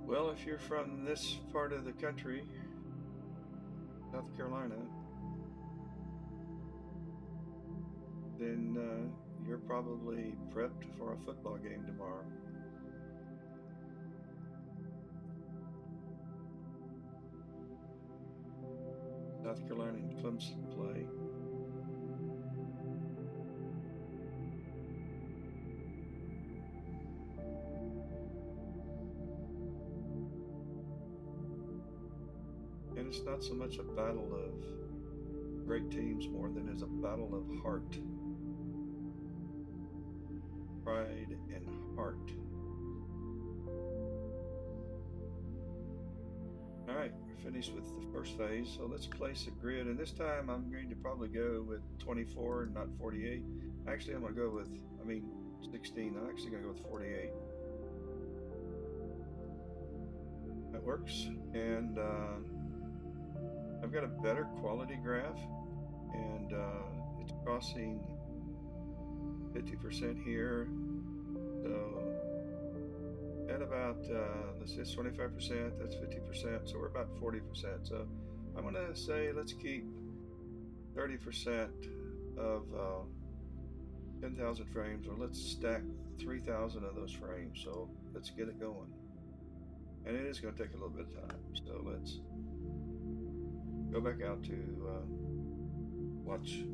Speaker 1: Well, if you're from this part of the country, South Carolina, then you're probably prepped for a football game tomorrow. South Carolina and Clemson play. And it's not so much a battle of great teams more than it's a battle of heart. Pride and heart. Alright, we're finished with the first phase, so let's place a grid, and this time I'm going to probably go with 24 and not 48. Actually, I'm going to go with, 16. I'm actually going to go with 48. That works, and I've got a better quality graph, and it's crossing 50% here, so at about, let's say 25%, that's 50%, so we're about 40%. So I'm going to say let's keep 30% of 10,000 frames, or let's stack 3,000 of those frames. So let's get it going. And it is going to take a little bit of time, so let's go back out to watch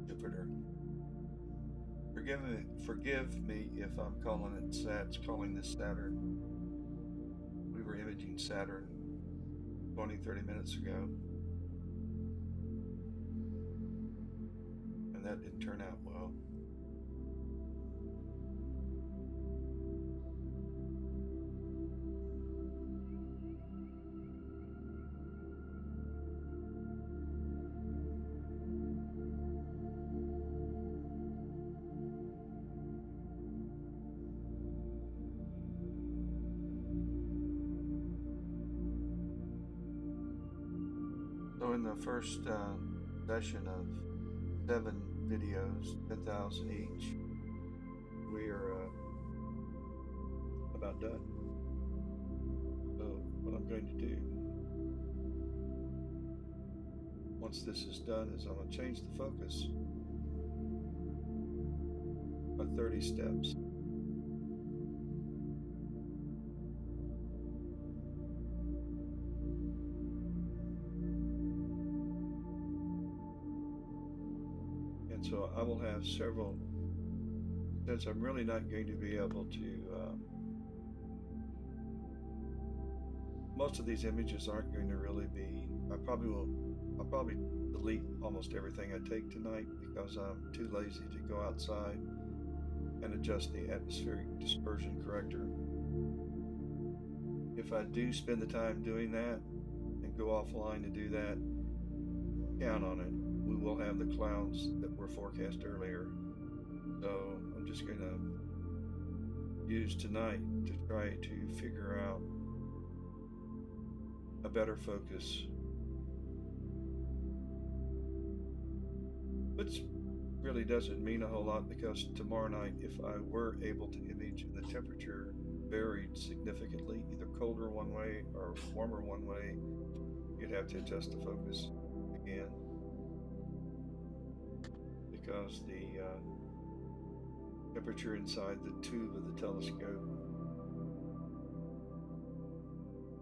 Speaker 1: Jupiter. Forgive me if I'm calling it calling this Saturn. We were imaging Saturn 20-30 minutes ago, and that didn't turn out well. So in the first session of 7 videos, 10,000 each, we are about done. So what I'm going to do, once this is done, is I'm going to change the focus by 30 steps. So I will have several, since I'm really not going to be able to, most of these images aren't going to really be, I'll probably delete almost everything I take tonight because I'm too lazy to go outside and adjust the atmospheric dispersion corrector. if I do spend the time doing that and go offline to do that, count on it. We will have the clouds that were forecast earlier. So I'm just going to use tonight to try to figure out a better focus. Which really doesn't mean a whole lot, because tomorrow night, if I were able to image and the temperature varied significantly, either colder one way or warmer one way, you'd have to adjust the focus again, because the temperature inside the tube of the telescope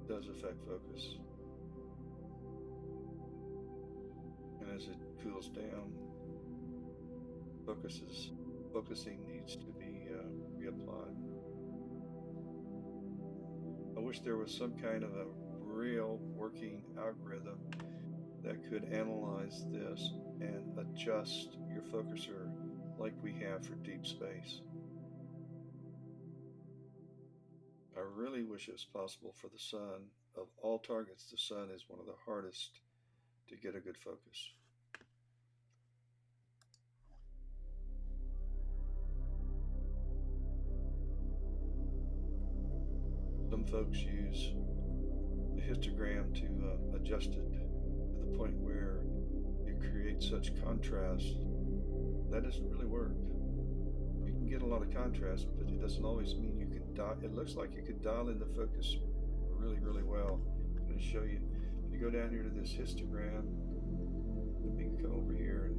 Speaker 1: does affect focus. And as it cools down, focusing needs to be reapplied. I wish there was some kind of a real working algorithm that could analyze this and adjust your focuser like we have for deep space. I really wish it was possible for the sun. Of all targets, the sun is one of the hardest to get a good focus. Some folks use the histogram to adjust it to the point where you create such contrast. That doesn't really work. You can get a lot of contrast, but it doesn't always mean you can dial. It looks like you could dial in the focus really, really well. I'm going to show you. If you go down here to this histogram, let me come over here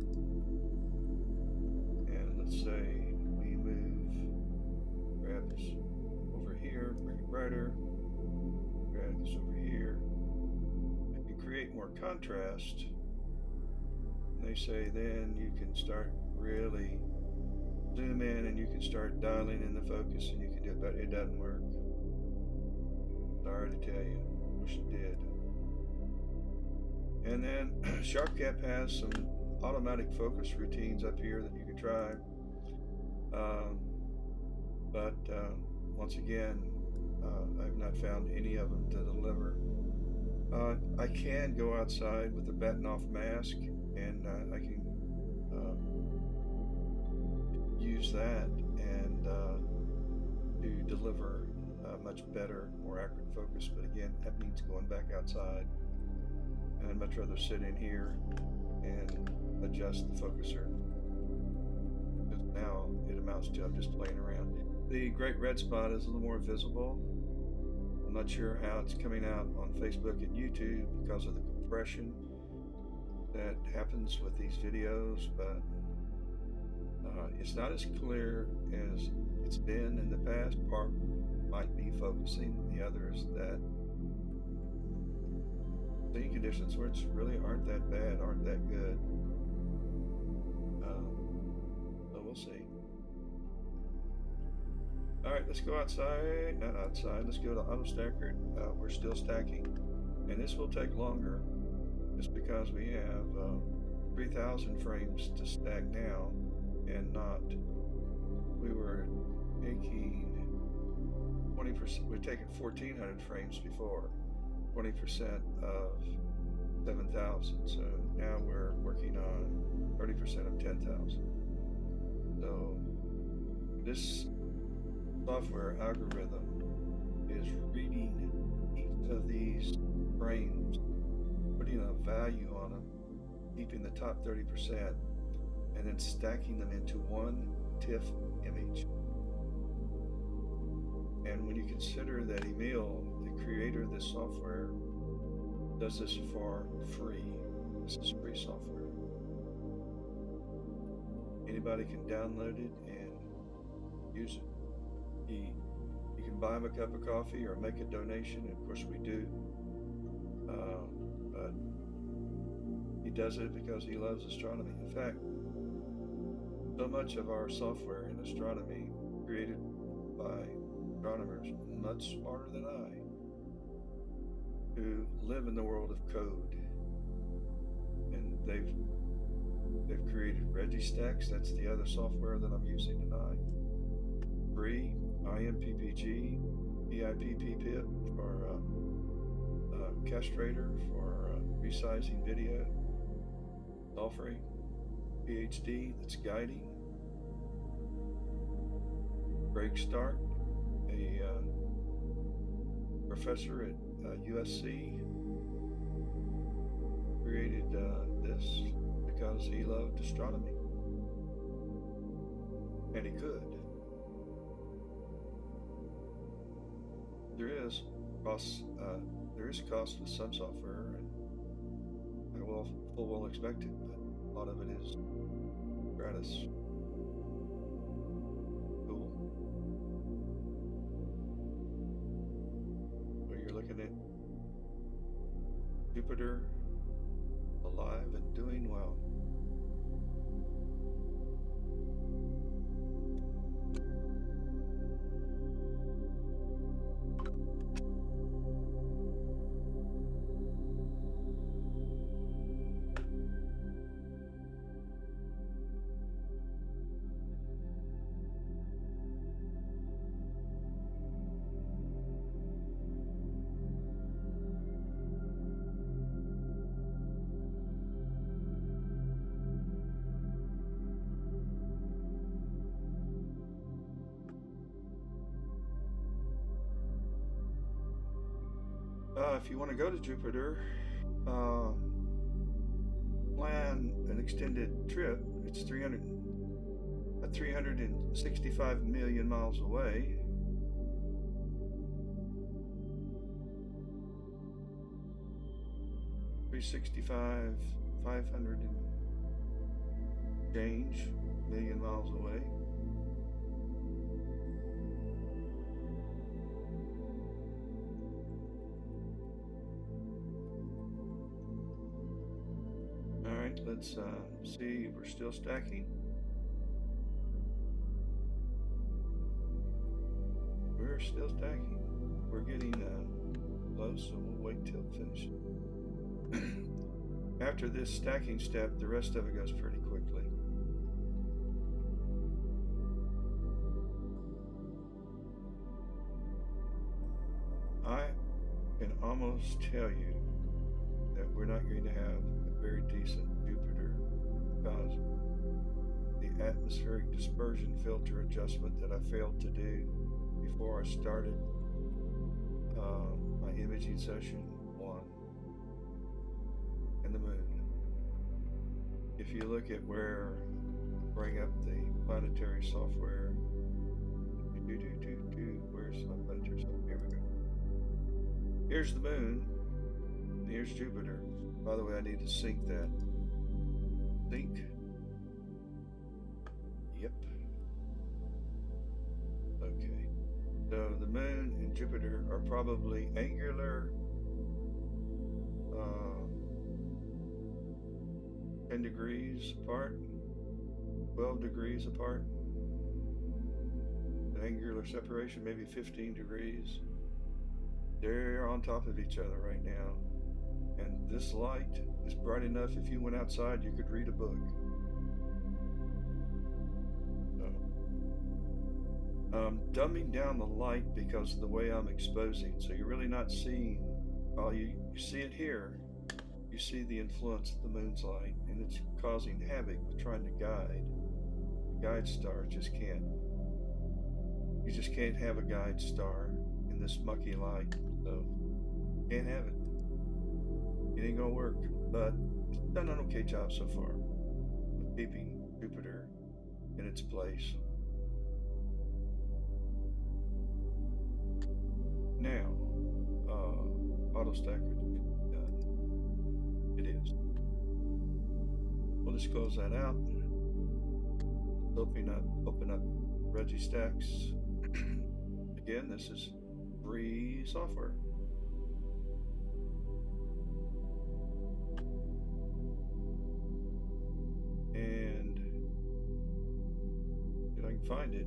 Speaker 1: and let's say we move, grab this over here, bring it brighter, grab this over here. If you create more contrast, they say then you can start really zoom in and you can start dialing in the focus and you can do it, but it doesn't work. Sorry to tell you, wish it did. And then SharpCap has some automatic focus routines up here that you can try. But once again, I've not found any of them to deliver. I can go outside with a Betanoff mask, and I can use that and to deliver a much better, more accurate focus. But again, that means going back outside, and I'd much rather sit in here and adjust the focuser, because now it amounts to I'm just playing around. The great red spot is a little more visible. I'm not sure how it's coming out on Facebook and YouTube because of the compression that happens with these videos, but it's not as clear as it's been in the past. Part might be focusing, the others that seeing conditions where it's really aren't that bad, aren't that good. So we'll see. All right, let's go outside. Not outside. Let's go to auto stacker. We're still stacking, and this will take longer, just because we have 3,000 frames to stack now, and not. We were taking 20%. We're taking 1,400 frames before, 20% of 7,000. So now we're working on 30% of 10,000. So this software algorithm is reading each of these frames, putting a value on them, keeping the top 30%, and then stacking them into one TIFF image. And when you consider that Emil, the creator of this software, does this for free, this is free software. Anybody can download it and use it. You can buy him a cup of coffee or make a donation, and of course we do. But he does it because he loves astronomy. In fact, so much of our software in astronomy created by astronomers much smarter than I, who live in the world of code, and they've created RegiStacks. That's the other software that I'm using tonight. Free, IMPPG, EIPP pip for castrator for resizing video. Sulfury PhD that's guiding. Greg Stark, a professor at USC, created this because he loved astronomy, and he could. There is a cost with some software, and I will full well expect it, but a lot of it is gratis. Cool. So you're looking at Jupiter alive and doing well. If you want to go to Jupiter, plan an extended trip. It's 365 million miles away. $500 and change million miles away. Let's see, we're still stacking. We're still stacking. We're getting close, so we'll wait till it finishes. After this stacking step, the rest of it goes pretty quickly. I can almost tell you that we're not going to have a very decent Jupiter because the atmospheric dispersion filter adjustment that I failed to do before I started my imaging session 1 and the moon. If you look at where, bring up the planetary software, where's my planetary software? Here we go. Here's the moon, and here's Jupiter. By the way, I need to sync that. Sync. Yep. Okay. So the moon and Jupiter are probably angular 10 degrees apart, 12 degrees apart. The angular separation, maybe 15 degrees. They're on top of each other right now. And this light is bright enough if you went outside you could read a book. So, dumbing down the light because of the way I'm exposing, so you're really not seeing, you see it here, you see the influence of the moon's light, and it's causing havoc with trying to guide. The guide star just can't. You just can't have a guide star in this mucky light, so can't have it. It ain't gonna work, but it's done an okay job so far of keeping Jupiter in its place. Now, auto stacker done. It is. We'll just close that out. Open up Reggie Stacks. Again, this is free software. And if I can find it.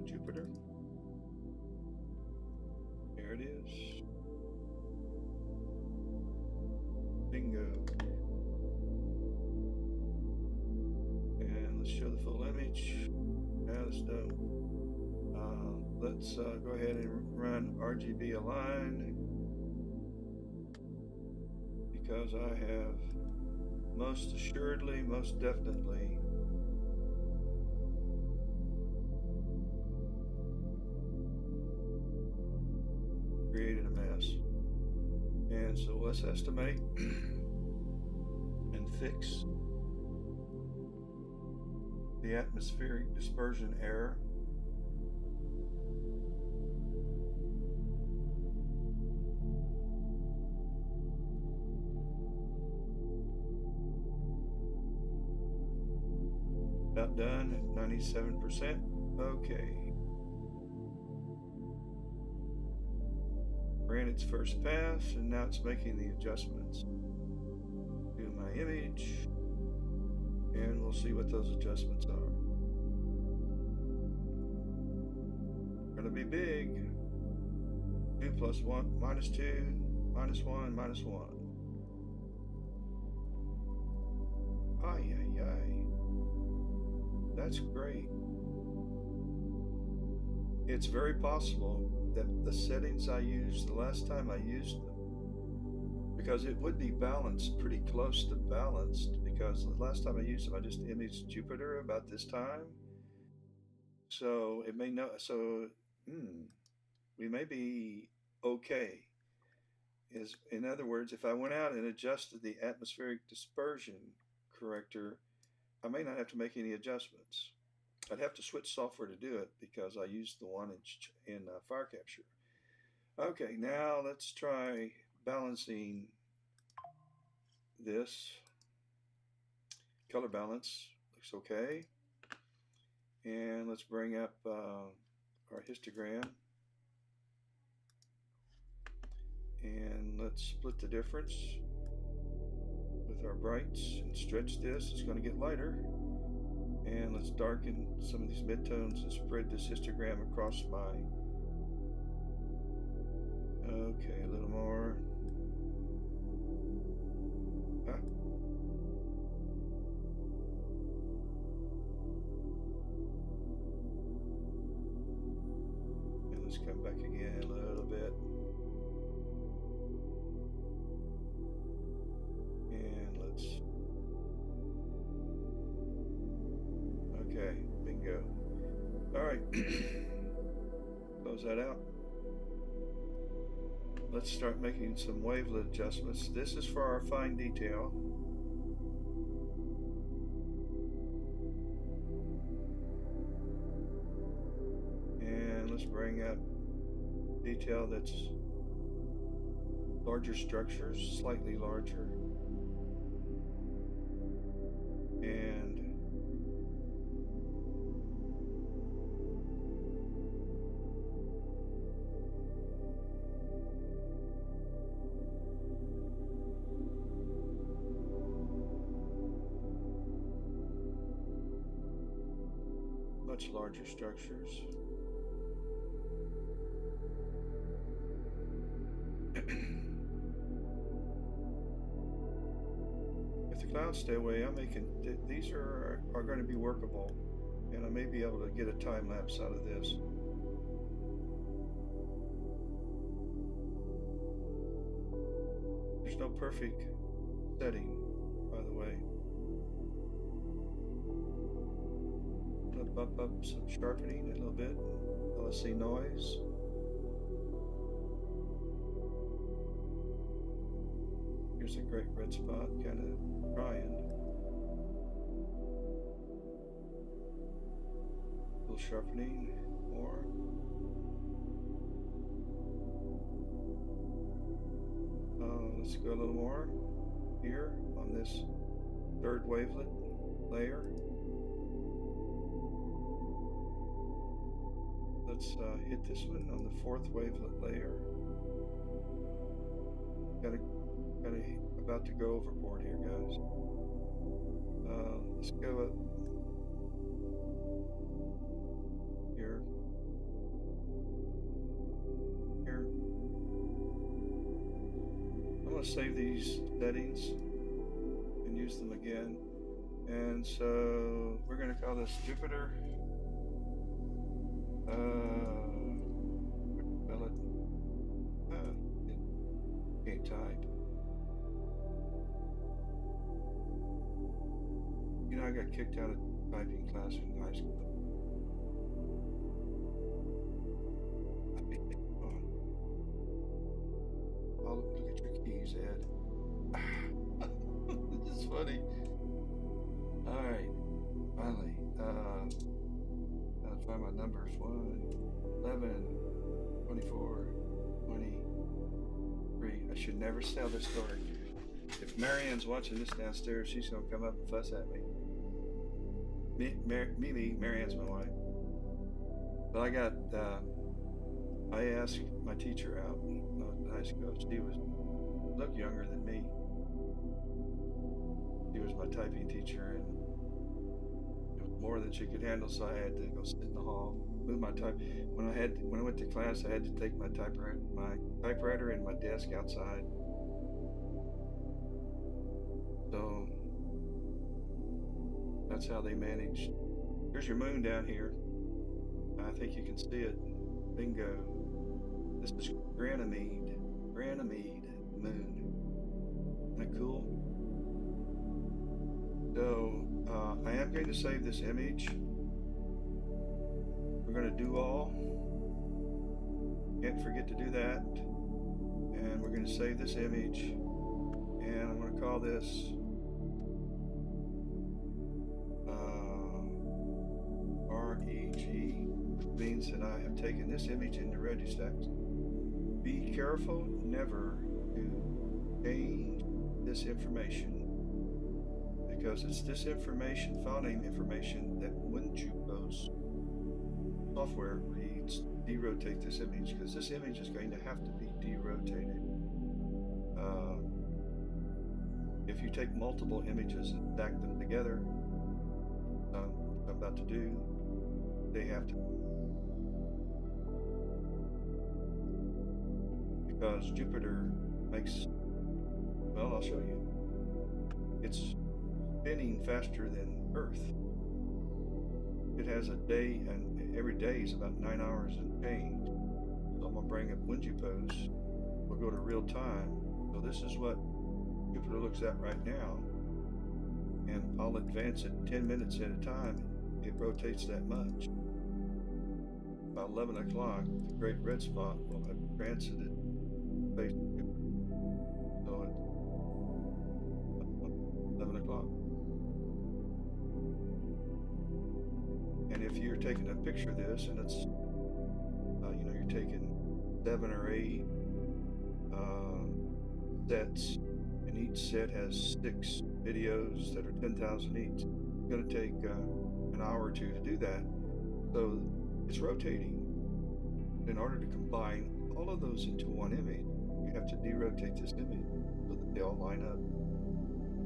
Speaker 1: Jupiter. There it is. Bingo. let's show the full image. Yeah, let's do. Let's go ahead and run RGB align, because I have most assuredly, most definitely created a mess. And so let's estimate and fix the atmospheric dispersion error. About done at 97%. Okay. Ran its first pass, and now it's making the adjustments to my image, and we'll see what those adjustments are. Going to be big. 2 plus 1 minus 2 minus 1 minus 1. Ay, ay, ay. That's great. It's very possible that the settings I used the last time I used them, because it would be balanced, pretty close to balanced, because the last time I used them I just imaged Jupiter about this time. So it may know, so we may be okay. Is, in other words, if I went out and adjusted the atmospheric dispersion corrector, I may not have to make any adjustments. I'd have to switch software to do it because I used the one in Fire Capture. Okay, now let's try balancing this. Color balance looks okay. And let's bring up our histogram. And let's split the difference with our brights and stretch this. It's going to get lighter. And let's darken some of these midtones and spread this histogram across my... Okay, a little more. Ah. And let's come back again a little bit. And let's... Okay, bingo. All right, close that out. Let's start making some wavelet adjustments. This is for our fine detail. And let's bring up detail that's larger structures, slightly larger. And much larger structures. If the clouds stay away, I'm making these are going to be workable, and I may be able to get a time lapse out of this. There's no perfect setting, by the way. Bump up some sharpening a little bit. LSC noise. Here's a great red spot, kind of trying. A little sharpening more. Let's go a little more here on this third wavelet layer. Let's hit this one on the fourth wavelet layer. About to go overboard here, guys. Let's go up here. Here. I'm going to save these settings and use them again. And so we're going to call this Jupiter. Spell it. It can't type. You know, I got kicked out of typing class in high school. Oh, look at your keys, Ed. This is funny. All right, finally. Gotta find my numbers. 1, 11, 24, 23. I should never tell this story. If Marianne's watching this downstairs, she's gonna come up and fuss at me. Mimi, Marianne's my wife. But I asked my teacher out in high school. She looked younger than me. She was my typing teacher, and it was more than she could handle. So I had to go sit in the hall, move my type. When I went to class, I had to take my typewriter and my desk outside. So that's how they managed. Here's your moon down here. I think you can see it. Bingo. This is Ganymede moon. Isn't that cool? So I am going to save this image. We're going to do all. Can't forget to do that. And we're going to save this image. And I'm going to call this REG. Means that I have taken this image into Registax. Be careful never to change this information, because it's this information, file name information, that when you post software reads derotate this image, because this image is going to have to be derotated. If you take multiple images and stack them together, what I'm about to do, they have to, because Jupiter makes, well, I'll show you. It's spinning faster than Earth. It has a day, and every day is about 9 hours and change. So I'm gonna bring up WinJupos. We'll go to real time. So this is what Jupiter looks at right now, and I'll advance it 10 minutes at a time. It rotates that much. By 11 o'clock, the great red spot will have transited face to Jupiter. So it's 11 o'clock. And if you're taking a picture of this, and it's, you're taking 7 or 8 sets, and each set has 6 videos that are 10,000 each. It's going to take an hour or two to do that. So it's rotating. In order to combine all of those into one image, you have to derotate this image so that they all line up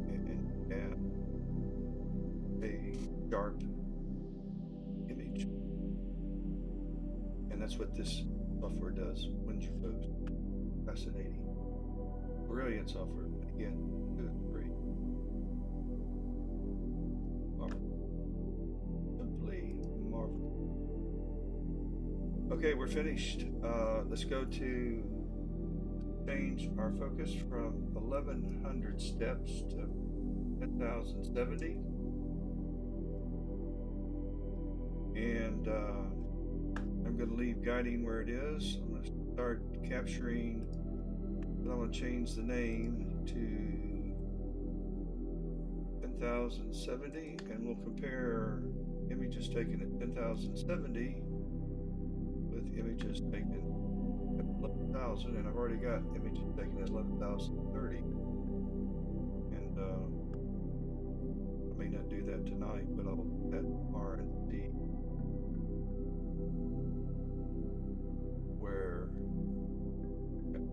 Speaker 1: and have a sharp image. And that's what this software does when you post. Fascinating. Brilliant software. Again, good, great. Simply marvelous. Okay, we're finished. Let's go to change our focus from 1,100 steps to 10,070. And I'm going to leave guiding where it is. I'm going to start capturing, but I'm going to change the name to 10,070, and we'll compare images taken at 10,070 with images taken at 11,000, and I've already got images taken at 11,030. And I may not do that tonight, but I'll look at R and D where,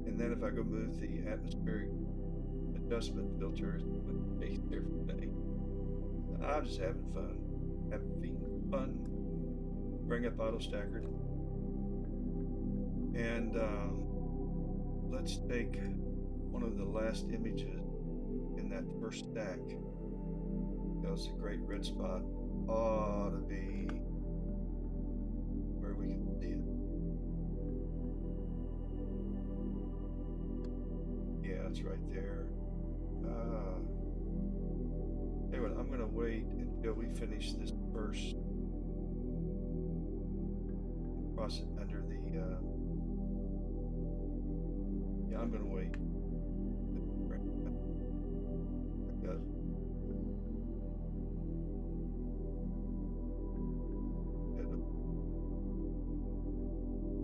Speaker 1: and then if I go move the atmospheric adjustment filter, it's there for me. I'm just having fun. Bring up auto stacker. And let's take one of the last images in that first stack, because because the great red spot ought to be where we can see it. Yeah, it's right there. Anyway, I'm going to wait until we finish this first process under the. Yeah, I'm going to wait.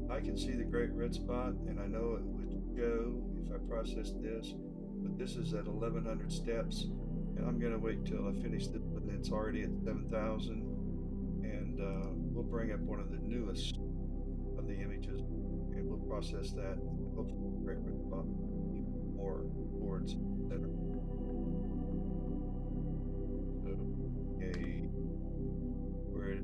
Speaker 1: I can see the great red spot, and I know it would show if I process this, but this is at 1100 steps, and I'm going to wait till I finish this one. It's already at 7,000, and we'll bring up one of the newest of the images, and we'll process that, and hopefully the great red spot even more towards center. So, okay, we're at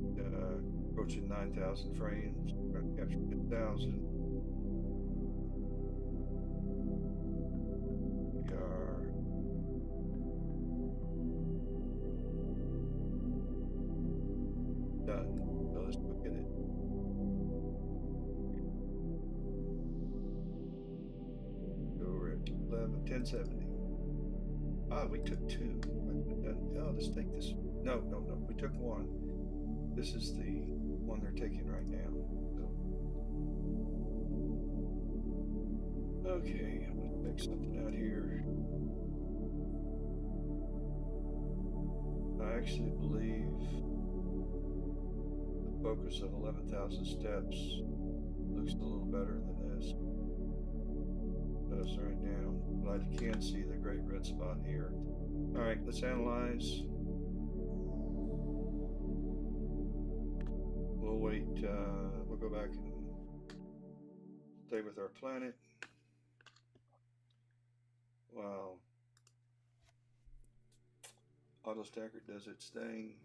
Speaker 1: approaching 9,000 frames. We're going to capture 10,000. We are done. So let's look at it. So we're at 1070. Ah, we took two. Oh, let's take this. No. We took one. This is the one they're taking right now. So, okay, I'm going to take something out here. I actually believe the focus of 11,000 steps looks a little better than this. Does right now, but I can see the great red spot here. All right, let's analyze. We'll wait. We'll go back and stay with our planet. Wow. Auto Stacker does its thing.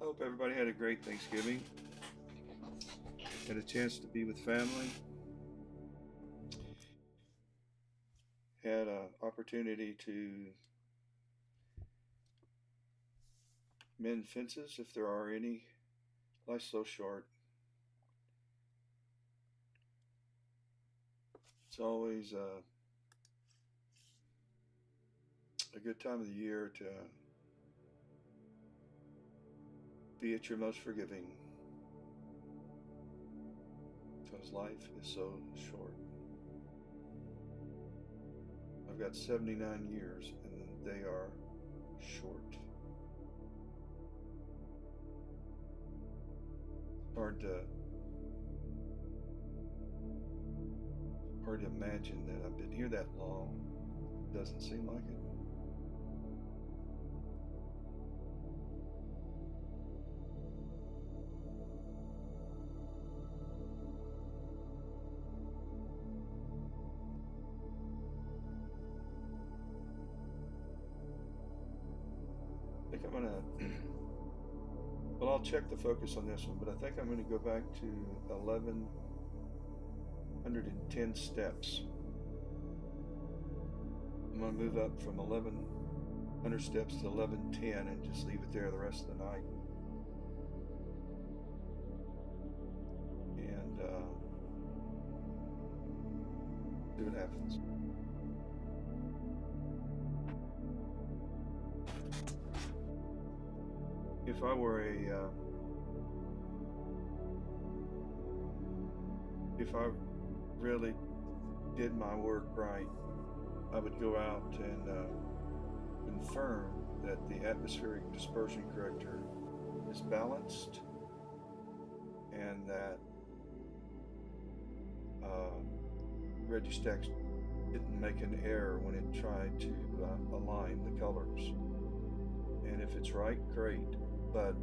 Speaker 1: I hope everybody had a great Thanksgiving. Had a chance to be with family. Had an opportunity to mend fences if there are any. Life's so short. It's always a good time of the year to be at your most forgiving, because life is so short. I've got 79 years and they are short. Hard to imagine that I've been here that long. Doesn't seem like it. I think I'm gonna, well, I'll check the focus on this one, but I think I'm gonna go back to 1110 steps. I'm gonna move up from 1100 steps to 1110 and just leave it there the rest of the night. And see what happens. If I were if I really did my work right, I would go out and confirm that the atmospheric dispersion corrector is balanced and that Registax didn't make an error when it tried to align the colors. And if it's right, great. But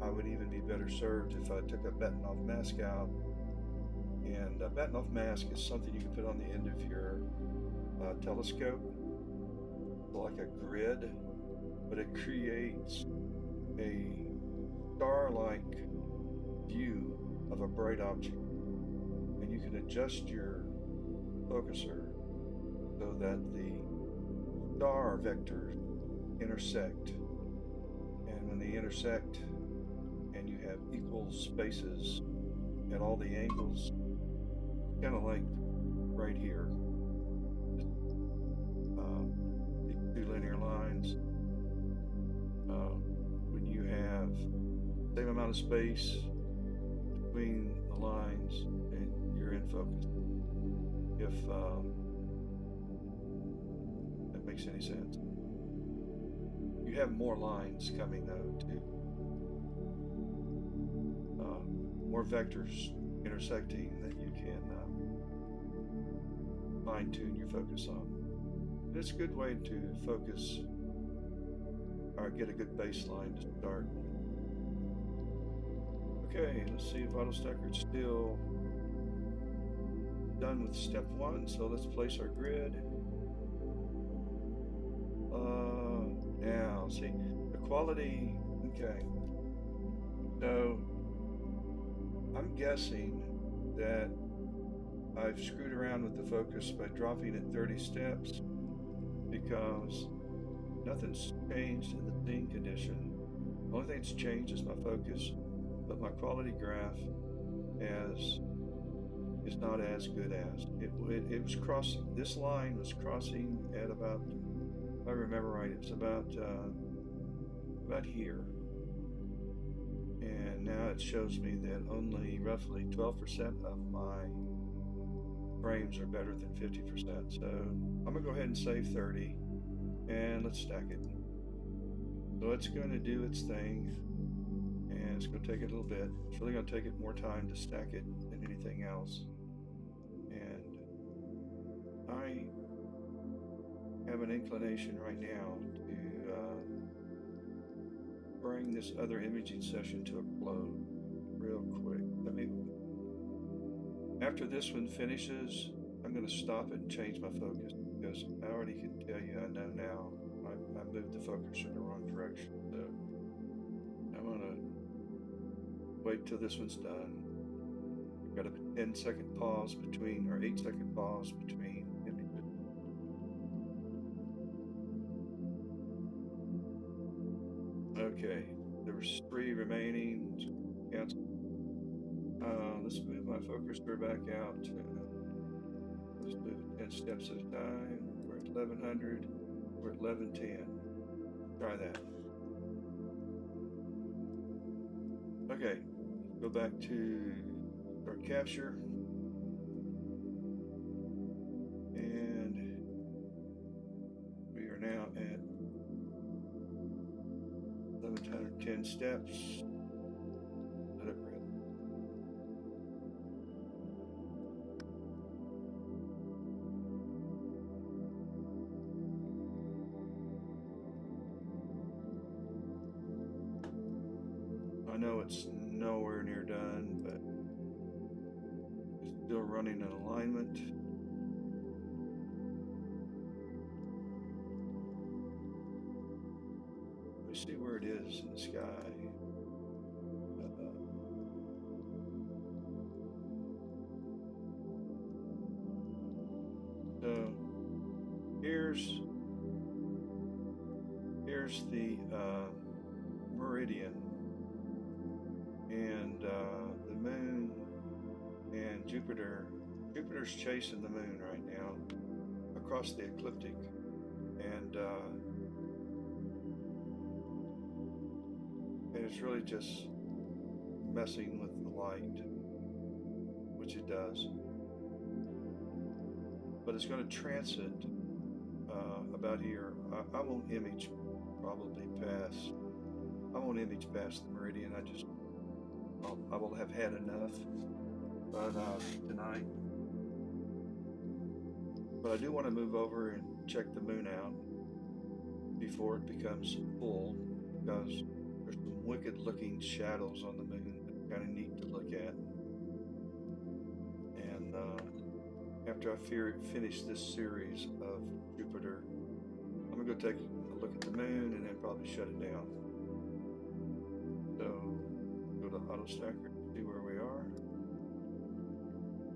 Speaker 1: I would even be better served if I took a Betanoff mask out. And a Betanoff mask is something you can put on the end of your telescope, like a grid, but it creates a star-like view of a bright object. And you can adjust your focuser so that the star vectors intersect. And when they intersect and you have equal spaces at all the angles, kind of like right here, these two linear lines, when you have the same amount of space between the lines and you're in focus. If that makes any sense. You have more lines coming though too. More vectors intersecting that you can fine-tune your focus on. And it's a good way to focus or get a good baseline to start. Okay, let's see if AutoStacker's still done with step one. So let's place our grid. Now, see, the quality, okay. So, I'm guessing that I've screwed around with the focus by dropping it 30 steps because nothing's changed in the scene condition. The only thing that's changed is my focus, but my quality graph is not as good as it was crossing. This line was crossing at about, if I remember right, it was about here, and now it shows me that only roughly 12% of my frames are better than 50%. So I'm gonna go ahead and save 30, and let's stack it. So it's going to do its thing, and it's going to take it a little bit. It's really going to take it more time to stack it than anything else. And I have an inclination right now to bring this other imaging session to a close real quick. After this one finishes, I'm going to stop it and change my focus because I already can tell you, I know now, I moved the focus in the wrong direction. So I'm going to wait till this one's done. I've got a 10-second pause between, or 8-second pause between images. Okay, there was 3 remaining. Cancel. Let's move my focuser back out. Let's move it 10 steps at a time. We're at 1100. We're at 1110. Try that. Okay, go back to start capture. And we are now at 1110 steps. Let it rip. I know it's nowhere near done, but it's still running in alignment. Let me see where it is in the sky. So here's the meridian, and the moon and Jupiter. Jupiter's chasing the moon right now across the ecliptic, and it's really just messing with the light, which it does. But it's going to transit about here. I won't image probably past. I won't image past the meridian. I will have had enough. But tonight. But I do want to move over and check the moon out before it becomes full, because there's some wicked looking shadows on the moon that are kind of neat to look at. And after I finish this series of Jupiter, I'm gonna go take a look at the moon and then probably shut it down. So go to AutoStacker and see where we are.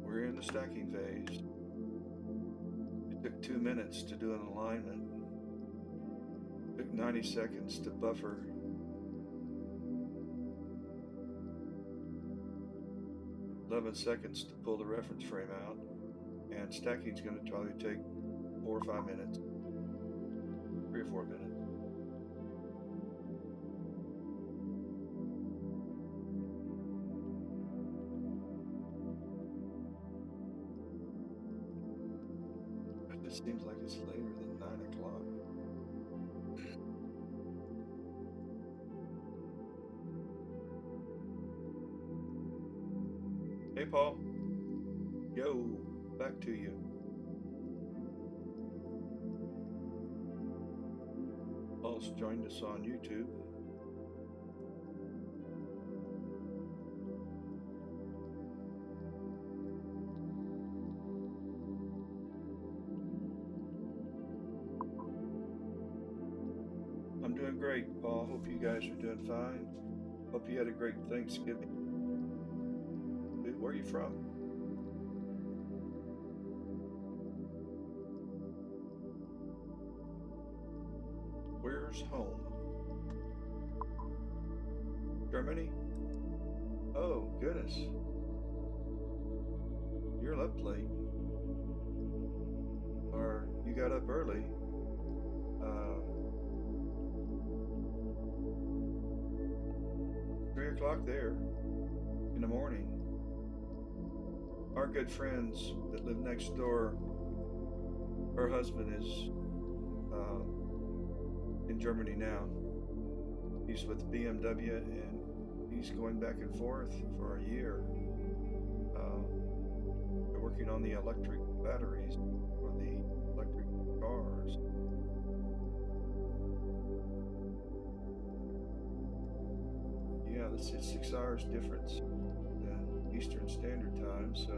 Speaker 1: We're in the stacking phase. It took 2 minutes to do an alignment. Took 90 seconds to buffer. $11 seconds to pull the reference frame out, and stacking is going to probably take 4 or 5 minutes, 3 or 4 minutes. It just seems like it's later than 9 o'clock. Hey, Paul. Yo, back to you. Paul's joined us on YouTube. I'm doing great, Paul. Hope you guys are doing fine. Hope you had a great Thanksgiving. Where are you from? Where's home? Germany? Oh, goodness. You're up late. Or you got up early. 3 o'clock there in the morning. Our good friends that live next door, her husband is in Germany now. He's with BMW and he's going back and forth for a year. They're working on the electric batteries for the electric cars. Yeah, it's 6 hours difference than Eastern Standard Time, so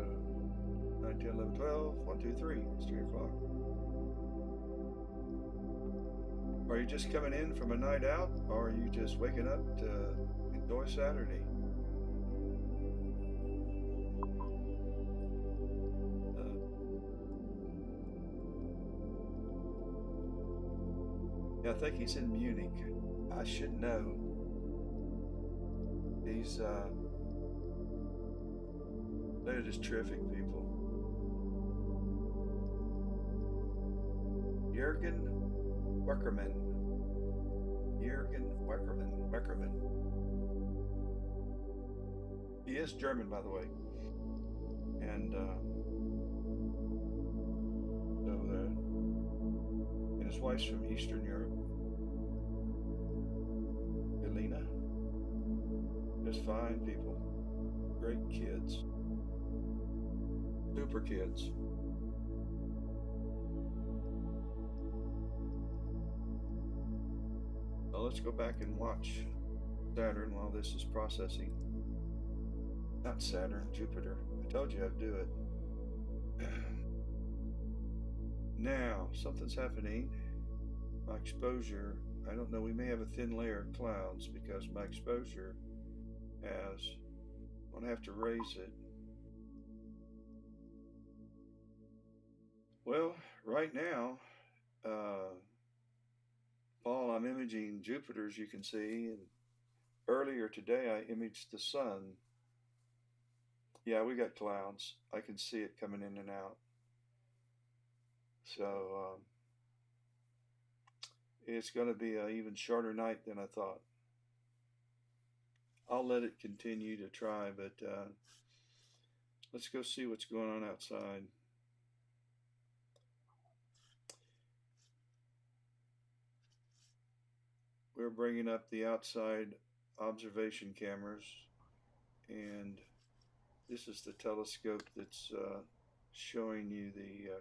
Speaker 1: 9, 10, 11, 12, 1, 2, 3, it's 3 o'clock. Are you just coming in from a night out, or are you just waking up to enjoy Saturday? Yeah, I think he's in Munich. I should know. He's they're just terrific people. Jürgen Weckerman. Jürgen Weckerman. He is German, by the way. And and his wife's from Eastern Europe. Elena. Just fine people. Great kids. Super kids. Well, let's go back and watch Saturn while this is processing. Not Saturn, Jupiter. I told you I'd do it. Now, something's happening. My exposure, I don't know, we may have a thin layer of clouds because my exposure has, I'm gonna have to raise it. Well, right now, Paul, I'm imaging Jupiter, as you can see, and earlier today I imaged the sun. Yeah, we got clouds. I can see it coming in and out. So it's going to be an even shorter night than I thought. I'll let it continue to try, but let's go see what's going on outside. We're bringing up the outside observation cameras, and this is the telescope that's showing you the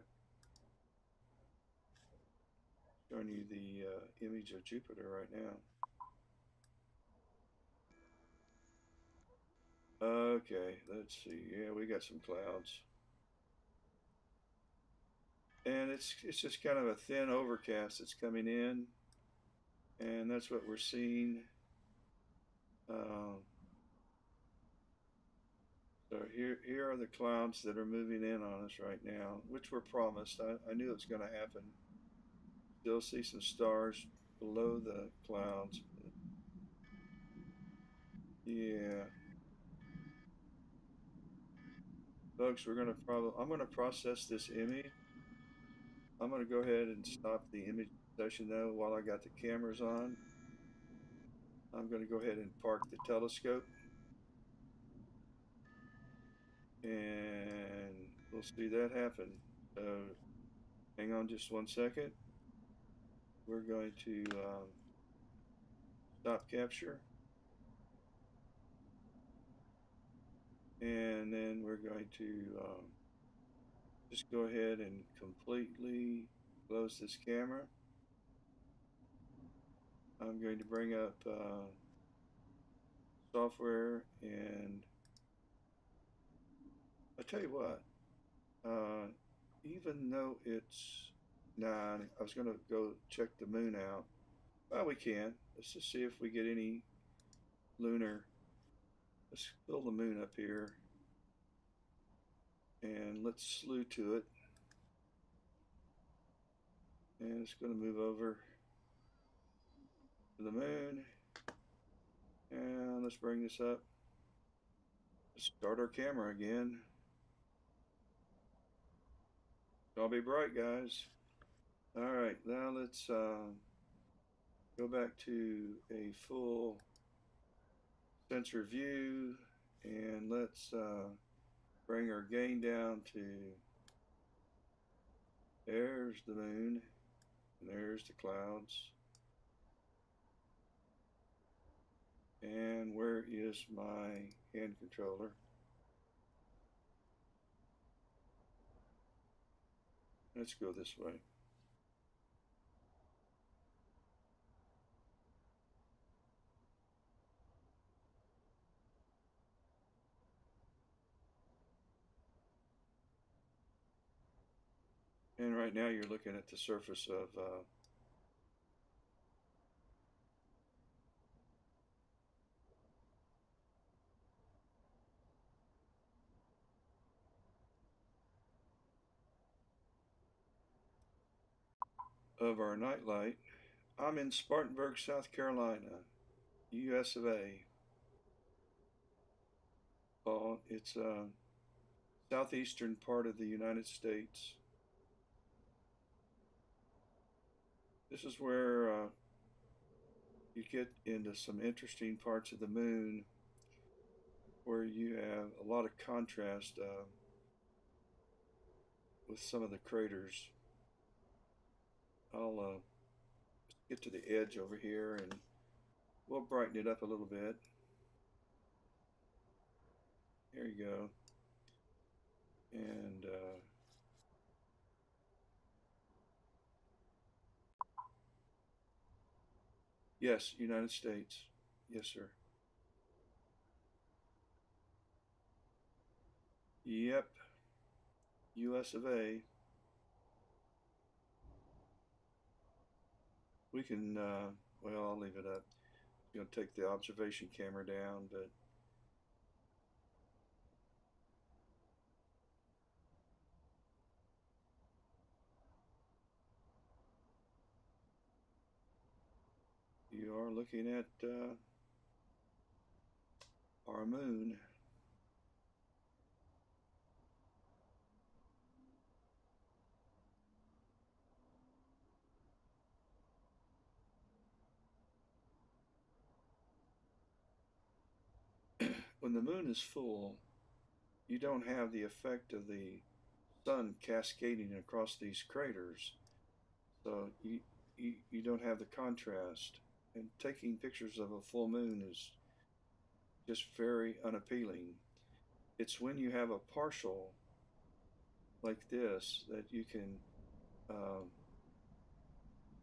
Speaker 1: image of Jupiter right now. Okay, let's see. Yeah, we got some clouds, and it's just kind of a thin overcast that's coming in, and that's what we're seeing. So here are the clouds that are moving in on us right now, which were promised. I knew it was going to happen. Still see some stars below the clouds. Yeah, folks, I'm gonna process this image. I'm gonna go ahead and stop the image session though while I got the cameras on. I'm gonna go ahead and park the telescope, and we'll see that happen. So hang on just 1 second. We're going to stop capture, and then we're going to just go ahead and completely close this camera. I'm going to bring up software, and I tell you what, uh, even though it's 9, I was going to go check the moon out. Well, we can. Let's just see if we get any lunar. Let's fill the moon up here, and let's slew to it. And it's going to move over to the moon. And let's bring this up. Let's start our camera again. I'll be bright, guys. All right, now let's go back to a full sensor view, and let's bring our gain down to, there's the moon, and there's the clouds. And where is my hand controller? Let's go this way. And right now you're looking at the surface our nightlight. I'm in Spartanburg, South Carolina, US of A. It's southeastern part of the United States. This is where you get into some interesting parts of the moon where you have a lot of contrast with some of the craters. I'll get to the edge over here, and we'll brighten it up a little bit. There you go. And yes, United States. Yes, sir. Yep, US of A. We can, well, I'll leave it up. I'm going to take the observation camera down, but you are looking at our moon. When the moon is full, you don't have the effect of the sun cascading across these craters. So you don't have the contrast. And taking pictures of a full moon is just very unappealing. It's when you have a partial like this that you can um,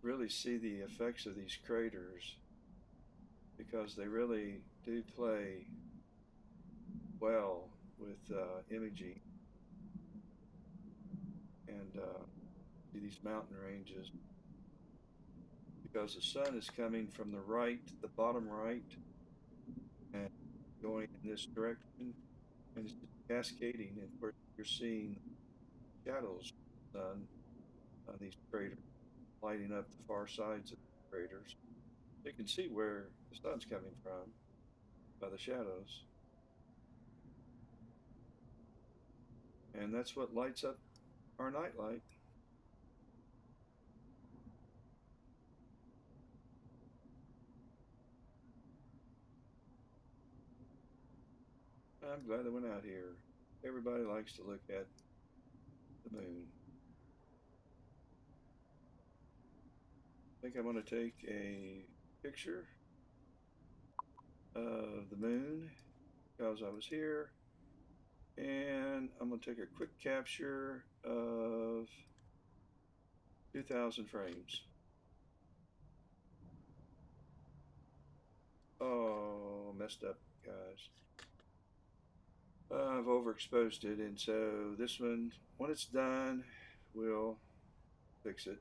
Speaker 1: really see the effects of these craters, because they really do play well with imaging, and see these mountain ranges, because the sun is coming from the right, the bottom right, and going in this direction, and it's cascading. And of course, you're seeing shadows of the sun on these craters lighting up the far sides of the craters. You can see where the sun's coming from by the shadows. And that's what lights up our nightlight. I'm glad I went out here. Everybody likes to look at the moon. I think I'm going to take a picture of the moon because I was here, and I'm going to take a quick capture of 2,000 frames. Oh, messed up, guys. I've overexposed it, and so this one, when it's done, we'll fix it.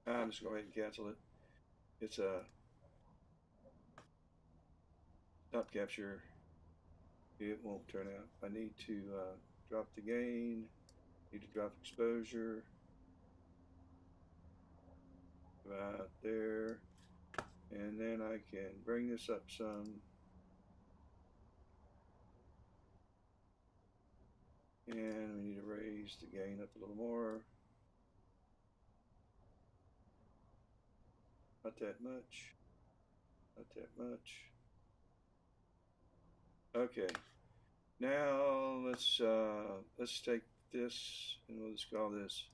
Speaker 1: I'm just going to go ahead and cancel it. It's a top capture. It won't turn out. I need to drop the gain, need to drop exposure about there, and then I can bring this up some, and we need to raise the gain up a little more. Not that much, not that much. Okay, now let's take this and we'll just call this.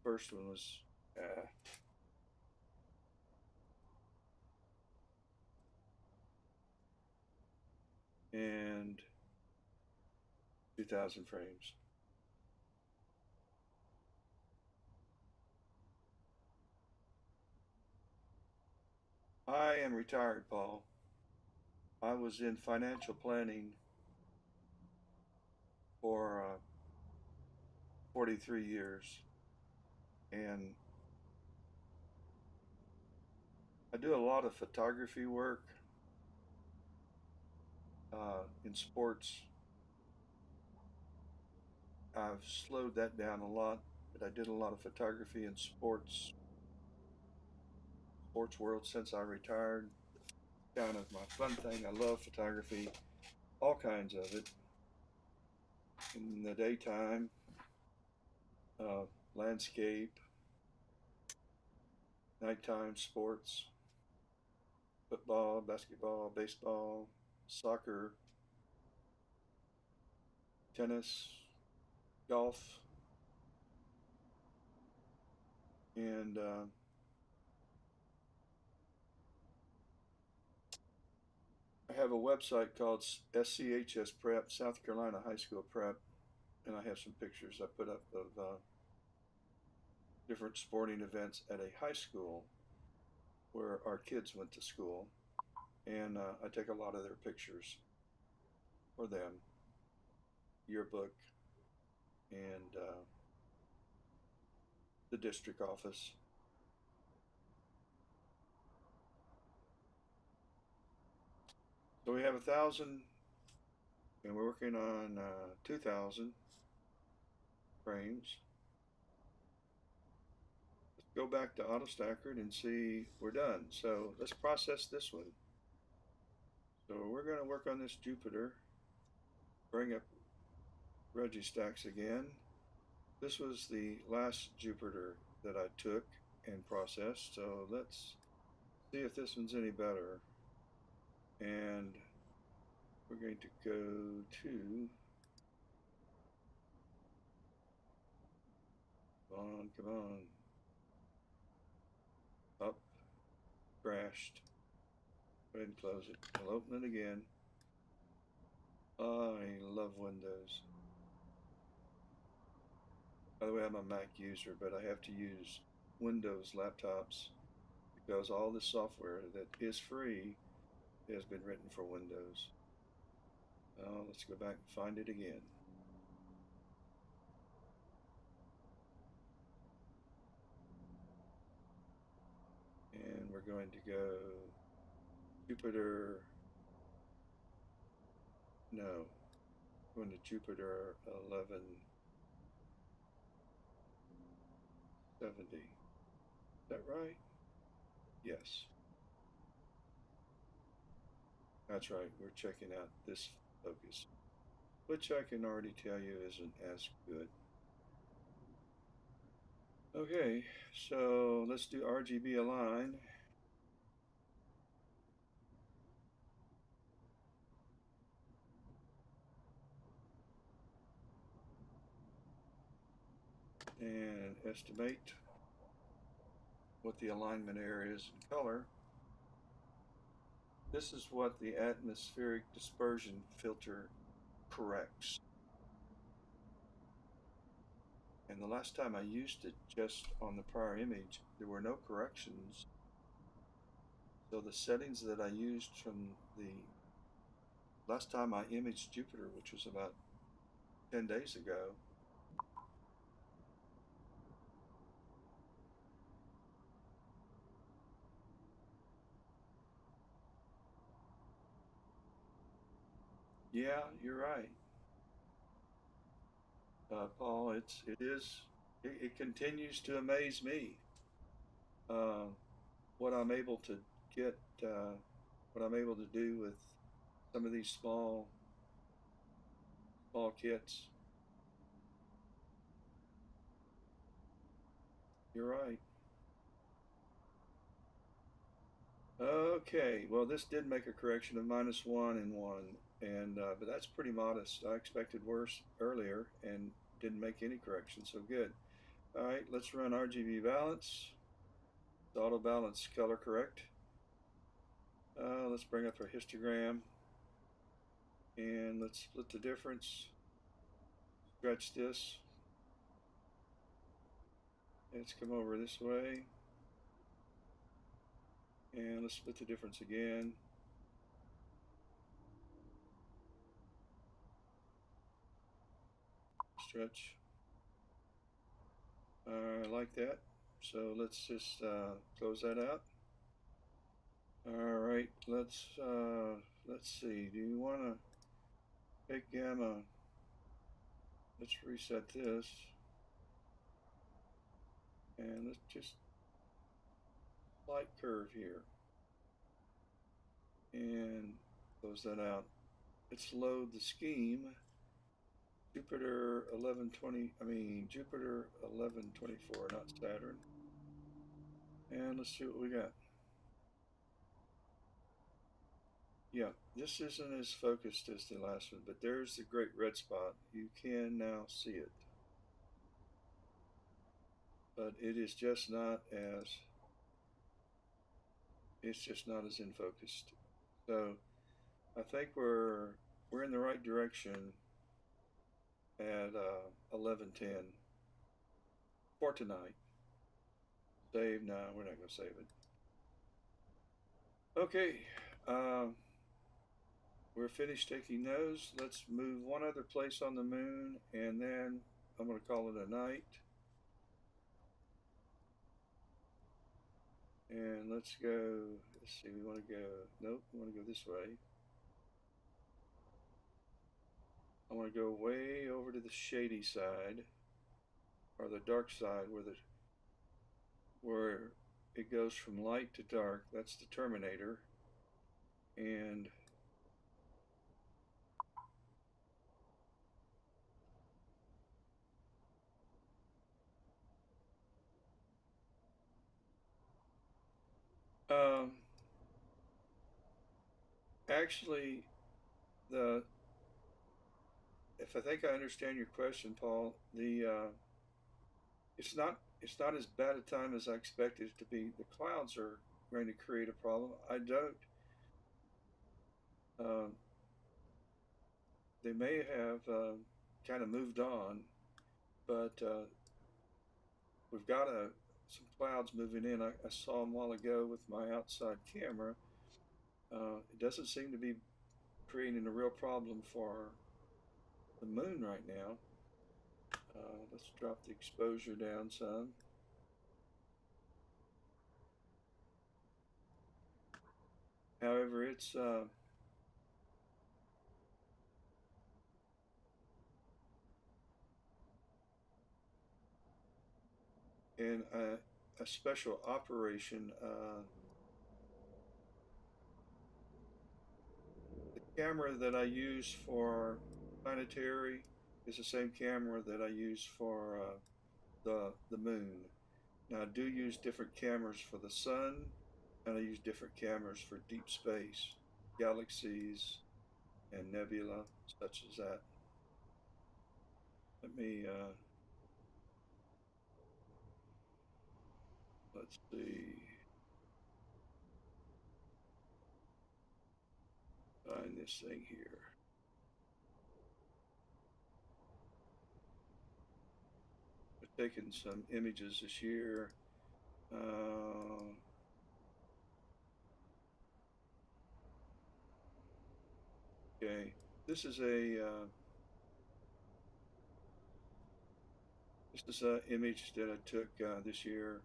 Speaker 1: First one was and 2,000 frames. I am retired, Paul. I was in financial planning for 43 years, and I do a lot of photography work in sports. I've slowed that down a lot, but I did a lot of photography in sports world since I retired. Kind of my fun thing. I love photography, all kinds of it. In the daytime, uh, landscape, nighttime sports, football, basketball, baseball, soccer, tennis, golf, and I have a website called SCHS Prep, South Carolina High School Prep, and I have some pictures I put up of different sporting events at a high school where our kids went to school, and I take a lot of their pictures for them, yearbook, and the district office. So we have 1,000, and we're working on 2,000 frames. Let's go back to AutoStacker and see we're done. So let's process this one. So we're going to work on this Jupiter. Bring up Registacks again. This was the last Jupiter that I took and processed. So let's see if this one's any better. And we're going to go to, come on, up, crashed. Go ahead and close it. I'll open it again. I love Windows. By the way, I'm a Mac user, but I have to use Windows laptops because all the software that is free has been written for Windows. Let's go back and find it again. And we're going to go Jupiter, no, going to Jupiter 11, 70. Is that right? Yes, that's right. We're checking out this focus, which I can already tell you isn't as good. Okay, so let's do RGB align. And estimate what the alignment area is in color. This is what the atmospheric dispersion filter corrects. And the last time I used it just on the prior image, there were no corrections. So the settings that I used from the last time I imaged Jupiter, which was about 10 days ago, yeah, you're right, Paul. It continues to amaze me uh, what I'm able to get, what I'm able to do with some of these small kits. You're right. Okay, well, this did make a correction of -1 and 1, and but that's pretty modest. I expected worse earlier and didn't make any correction, so good. All right, let's run RGB balance. The auto balance color correct. Let's bring up our histogram and let's split the difference. Stretch this. Let's come over this way and let's split the difference again. Stretch. I like that. So let's just close that out. All right, let's see. Do you want to take gamma? Let's reset this, and let's just light curve here, and close that out. Let's load the scheme. Jupiter 1120. I mean Jupiter 1124, not Saturn. And let's see what we got. Yeah, this isn't as focused as the last one, but there's the great red spot. You can now see it. But it is just not as it's just not as in focused. So I think we're in the right direction at 11:10 for tonight. Save? No, we're not going to save it. Okay, um, we're finished taking those. Let's move one other place on the moon, and then I'm going to call it a night. And let's go. Let's see. We want to go. Nope. We want to go this way. I want to go way over to the shady side, or the dark side, where it goes from light to dark. That's the terminator. And um, actually, the if I think I understand your question, Paul, the it's not as bad a time as I expected it to be. The clouds are going to create a problem. I don't. Um, they may have kind of moved on, but we've got some clouds moving in. I saw them a while ago with my outside camera. It doesn't seem to be creating a real problem for the moon right now. Let's drop the exposure down some. However, and a special operation. The camera that I use for planetary is the same camera that I use for the moon. Now I do use different cameras for the sun, and I use different cameras for deep space, galaxies, and nebula, such as that. Let me let's see, find this thing here. I've taken some images this year. Uh, okay, this is a this is an image that I took this year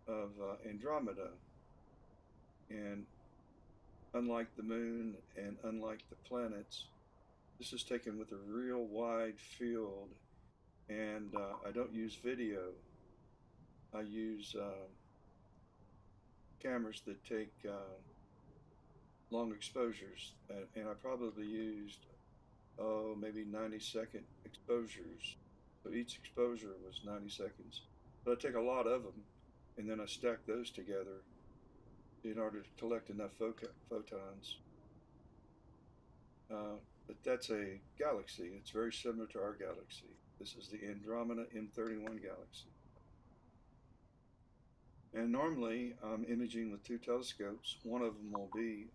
Speaker 1: of Andromeda, and unlike the moon and unlike the planets, this is taken with a real wide field, and I don't use video. I use cameras that take long exposures, and I probably used maybe 90-second exposures. So each exposure was 90 seconds. But I take a lot of them, and then I stack those together in order to collect enough photons. Uh, but that's a galaxy. It's very similar to our galaxy. This is the Andromeda M31 galaxy. And normally I'm imaging with two telescopes. One of them will be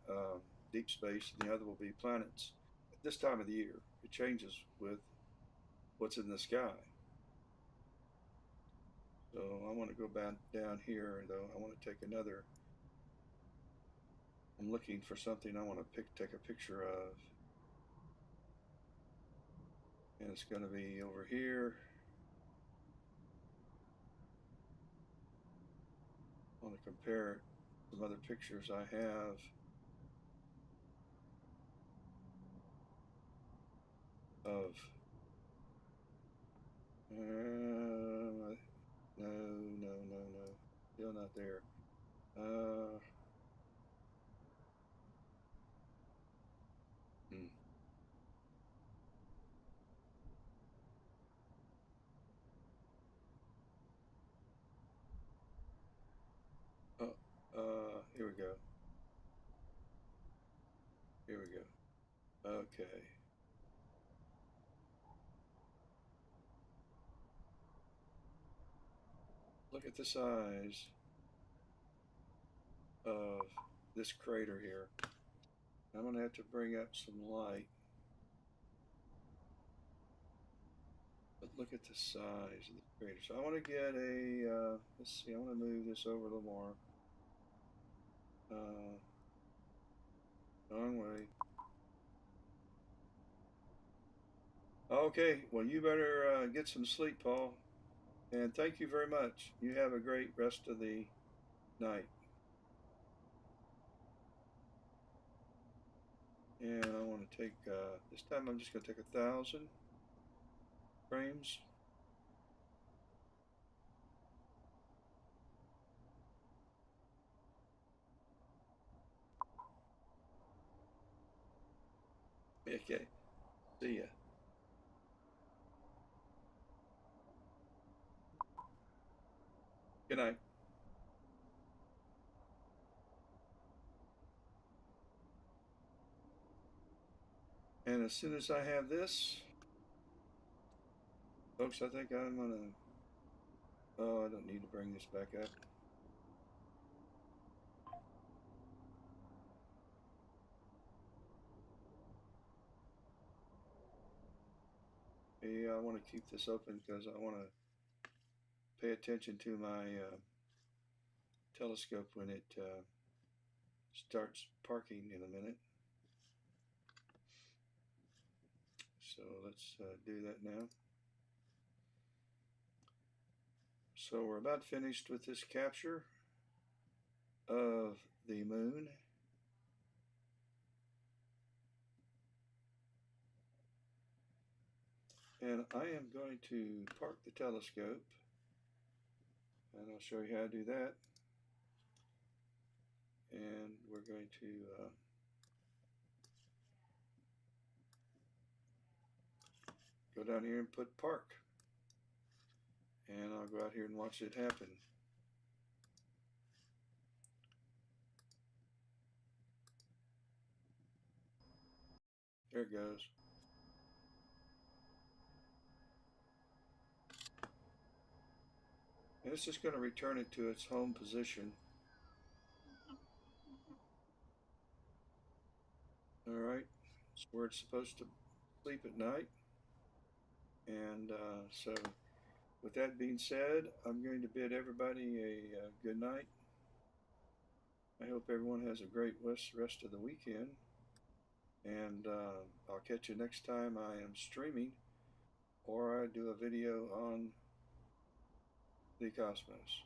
Speaker 1: deep space, and the other will be planets. At this time of the year, it changes with what's in the sky. So I want to go back down here, though. I want to take another. I'm looking for something I want to take a picture of, and it's going to be over here. I want to compare some other pictures I have of. No, no. Still not there. Uh, hmm. Oh, here we go. Here we go. Okay. Look at the size of this crater here. I'm going to have to bring up some light, but look at the size of the crater. So I want to get let's see, I want to move this over a little more. Uh, Wrong way. Okay, well, you better get some sleep, Paul. And thank you very much. You have a great rest of the night. And I want to take, this time I'm just going to take 1,000 frames. Okay, see ya. Good night. And as soon as I have this, folks, I think I'm going to, oh, I don't need to bring this back up. Yeah, I want to keep this open because I want to pay attention to my telescope when it starts parking in a minute. So let's do that now. So we're about finished with this capture of the moon. And I am going to park the telescope and I'll show you how to do that. And we're going to go down here and put park, and I'll go out here and watch it happen. There it goes. And it's just going to return it to its home position. Alright, it's where it's supposed to sleep at night. And so, with that being said, I'm going to bid everybody a good night. I hope everyone has a great rest of the weekend. And I'll catch you next time I am streaming or I do a video on the cosmos.